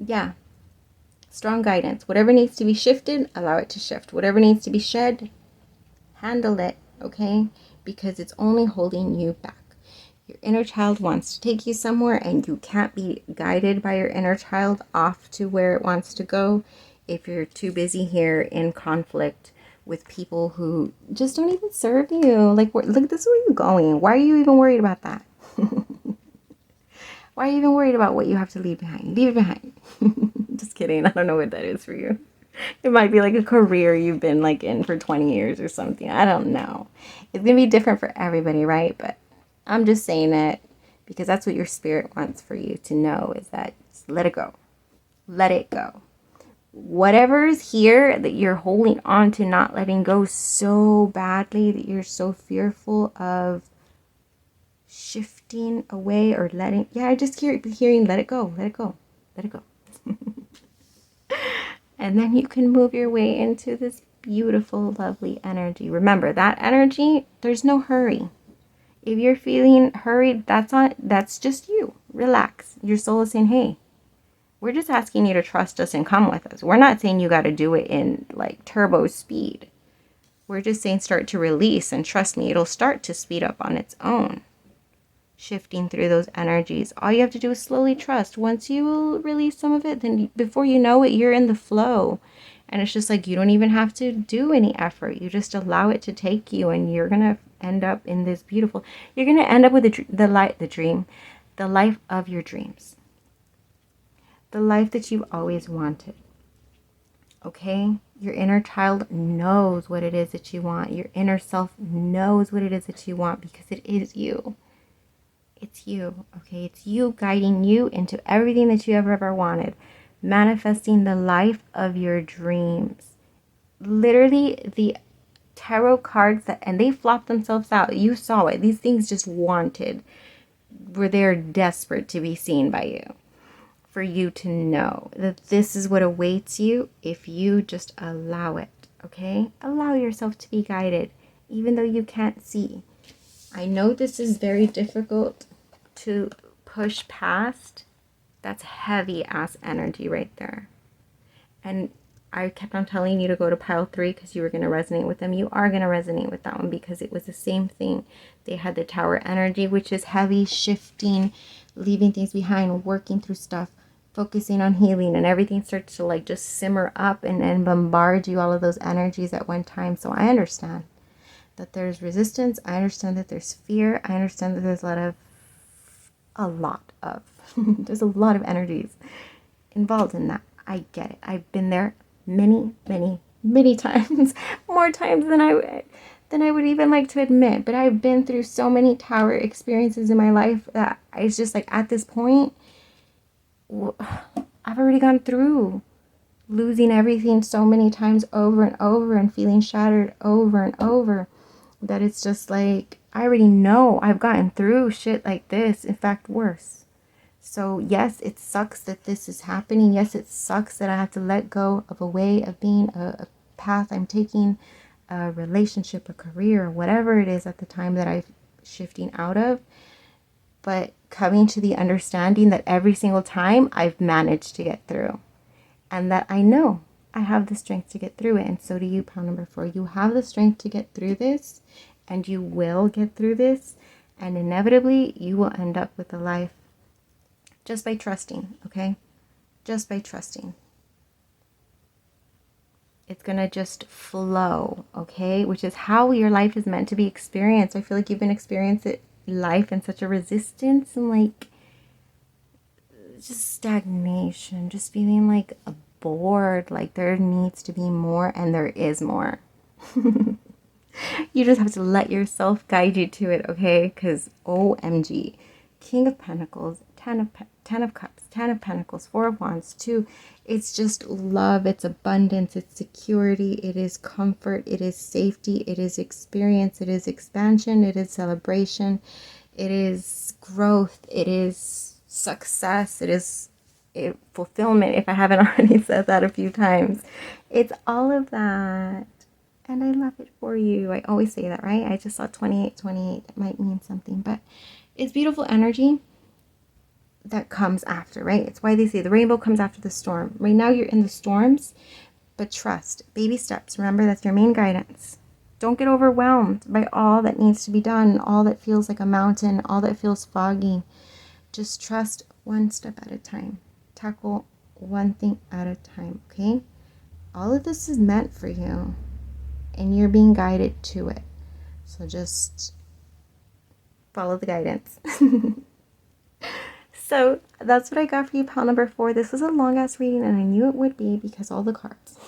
yeah, strong guidance. Whatever needs to be shifted, allow it to shift. Whatever needs to be shed, handle it, okay? Because it's only holding you back. Your inner child wants to take you somewhere, and you can't be guided by your inner child off to where it wants to go if you're too busy here in conflict with people who just don't even serve you. Like, look, this is where you're going. Why are you even worried about that? Why are you even worried about what you have to leave behind? Leave it behind. Just kidding. I don't know what that is for you. It might be like a career you've been like in for 20 years or something. I don't know. It's going to be different for everybody, right? But I'm just saying it because that's what your spirit wants for you to know, is that just let it go. Let it go. Whatever's here that you're holding on to, not letting go so badly, that you're so fearful of shifting away or letting, I just keep hearing, let it go, let it go, let it go. And then you can move your way into this beautiful, lovely energy. Remember, that energy, there's no hurry. If you're feeling hurried, that's just you. Relax. Your soul is saying, hey, we're just asking you to trust us and come with us. We're not saying you got to do it in like turbo speed. We're just saying start to release, and trust me, it'll start to speed up on its own. Shifting through those energies. All you have to do is slowly trust. Once you release some of it, then before you know it, you're in the flow. And it's just like, you don't even have to do any effort. You just allow it to take you, and you're going to end up in this beautiful, you're going to end up with the life of your dreams. The life that you've always wanted. Okay? Your inner child knows what it is that you want. Your inner self knows what it is that you want, because it is you. It's you, okay? It's you guiding you into everything that you have ever wanted. Manifesting the life of your dreams. Literally, the tarot cards and they flopped themselves out. You saw it. These things just were there desperate to be seen by you. For you to know that this is what awaits you if you just allow it, okay? Allow yourself to be guided, even though you can't see. I know this is very difficult to push past. That's heavy ass energy right there. And I kept on telling you to go to pile 3 because you were going to resonate with them. You are going to resonate with that one because it was the same thing. They had the Tower energy, which is heavy, shifting, leaving things behind, working through stuff, focusing on healing, and everything starts to like just simmer up and bombard you, all of those energies at one time. So I understand that there's resistance. I understand that there's fear. I understand that there's there's a lot of energies involved in that. I get it. I've been there many, many, many times, more times than I would even like to admit. But I've been through so many Tower experiences in my life that it's just like at this point, I've already gone through losing everything so many times over and over and feeling shattered over and over that it's just like I already know I've gotten through shit like this, in fact worse. So yes, it sucks that this is happening. Yes, it sucks that I have to let go of a way of being, a path I'm taking, a relationship, a career, whatever it is at the time that I'm shifting out of. But coming to the understanding that every single time I've managed to get through, and that I know I have the strength to get through it. And so do you, pile number 4. You have the strength to get through this, and you will get through this, and inevitably you will end up with a life just by trusting, okay? Just by trusting. It's going to just flow, okay? Which is how your life is meant to be experienced. I feel like you've been experiencing life in such a resistance and like just stagnation, just feeling like bored, like there needs to be more, and there is more. You just have to let yourself guide you to it, okay? Because OMG, King of Pentacles, Ten of Cups, 10 of Pentacles, 4 of Wands, 2. It's just love, it's abundance, it's security, it is comfort, it is safety, it is experience, it is expansion, it is celebration, it is growth, it is success, it is fulfillment, if I haven't already said that a few times. It's all of that. And I love it for you. I always say that, right? I just saw 2828. That might mean something, but it's beautiful energy that comes after, right? It's why they say the rainbow comes after the storm. Right now you're in the storms, but trust. Baby steps. Remember, that's your main guidance. Don't get overwhelmed by all that needs to be done, all that feels like a mountain, all that feels foggy. Just trust one step at a time. Tackle one thing at a time, okay? All of this is meant for you, and you're being guided to it. So just follow the guidance. So that's what I got for you, pile number 4. This was a long-ass reading, and I knew it would be because all the cards.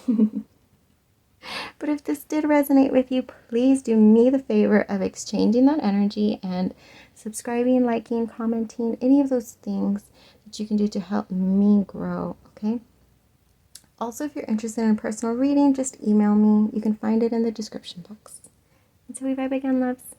But if this did resonate with you, please do me the favor of exchanging that energy and subscribing, liking, commenting, any of those things that you can do to help me grow, okay? Also, if you're interested in a personal reading, just email me. You can find it in the description box. Until we vibe again, loves.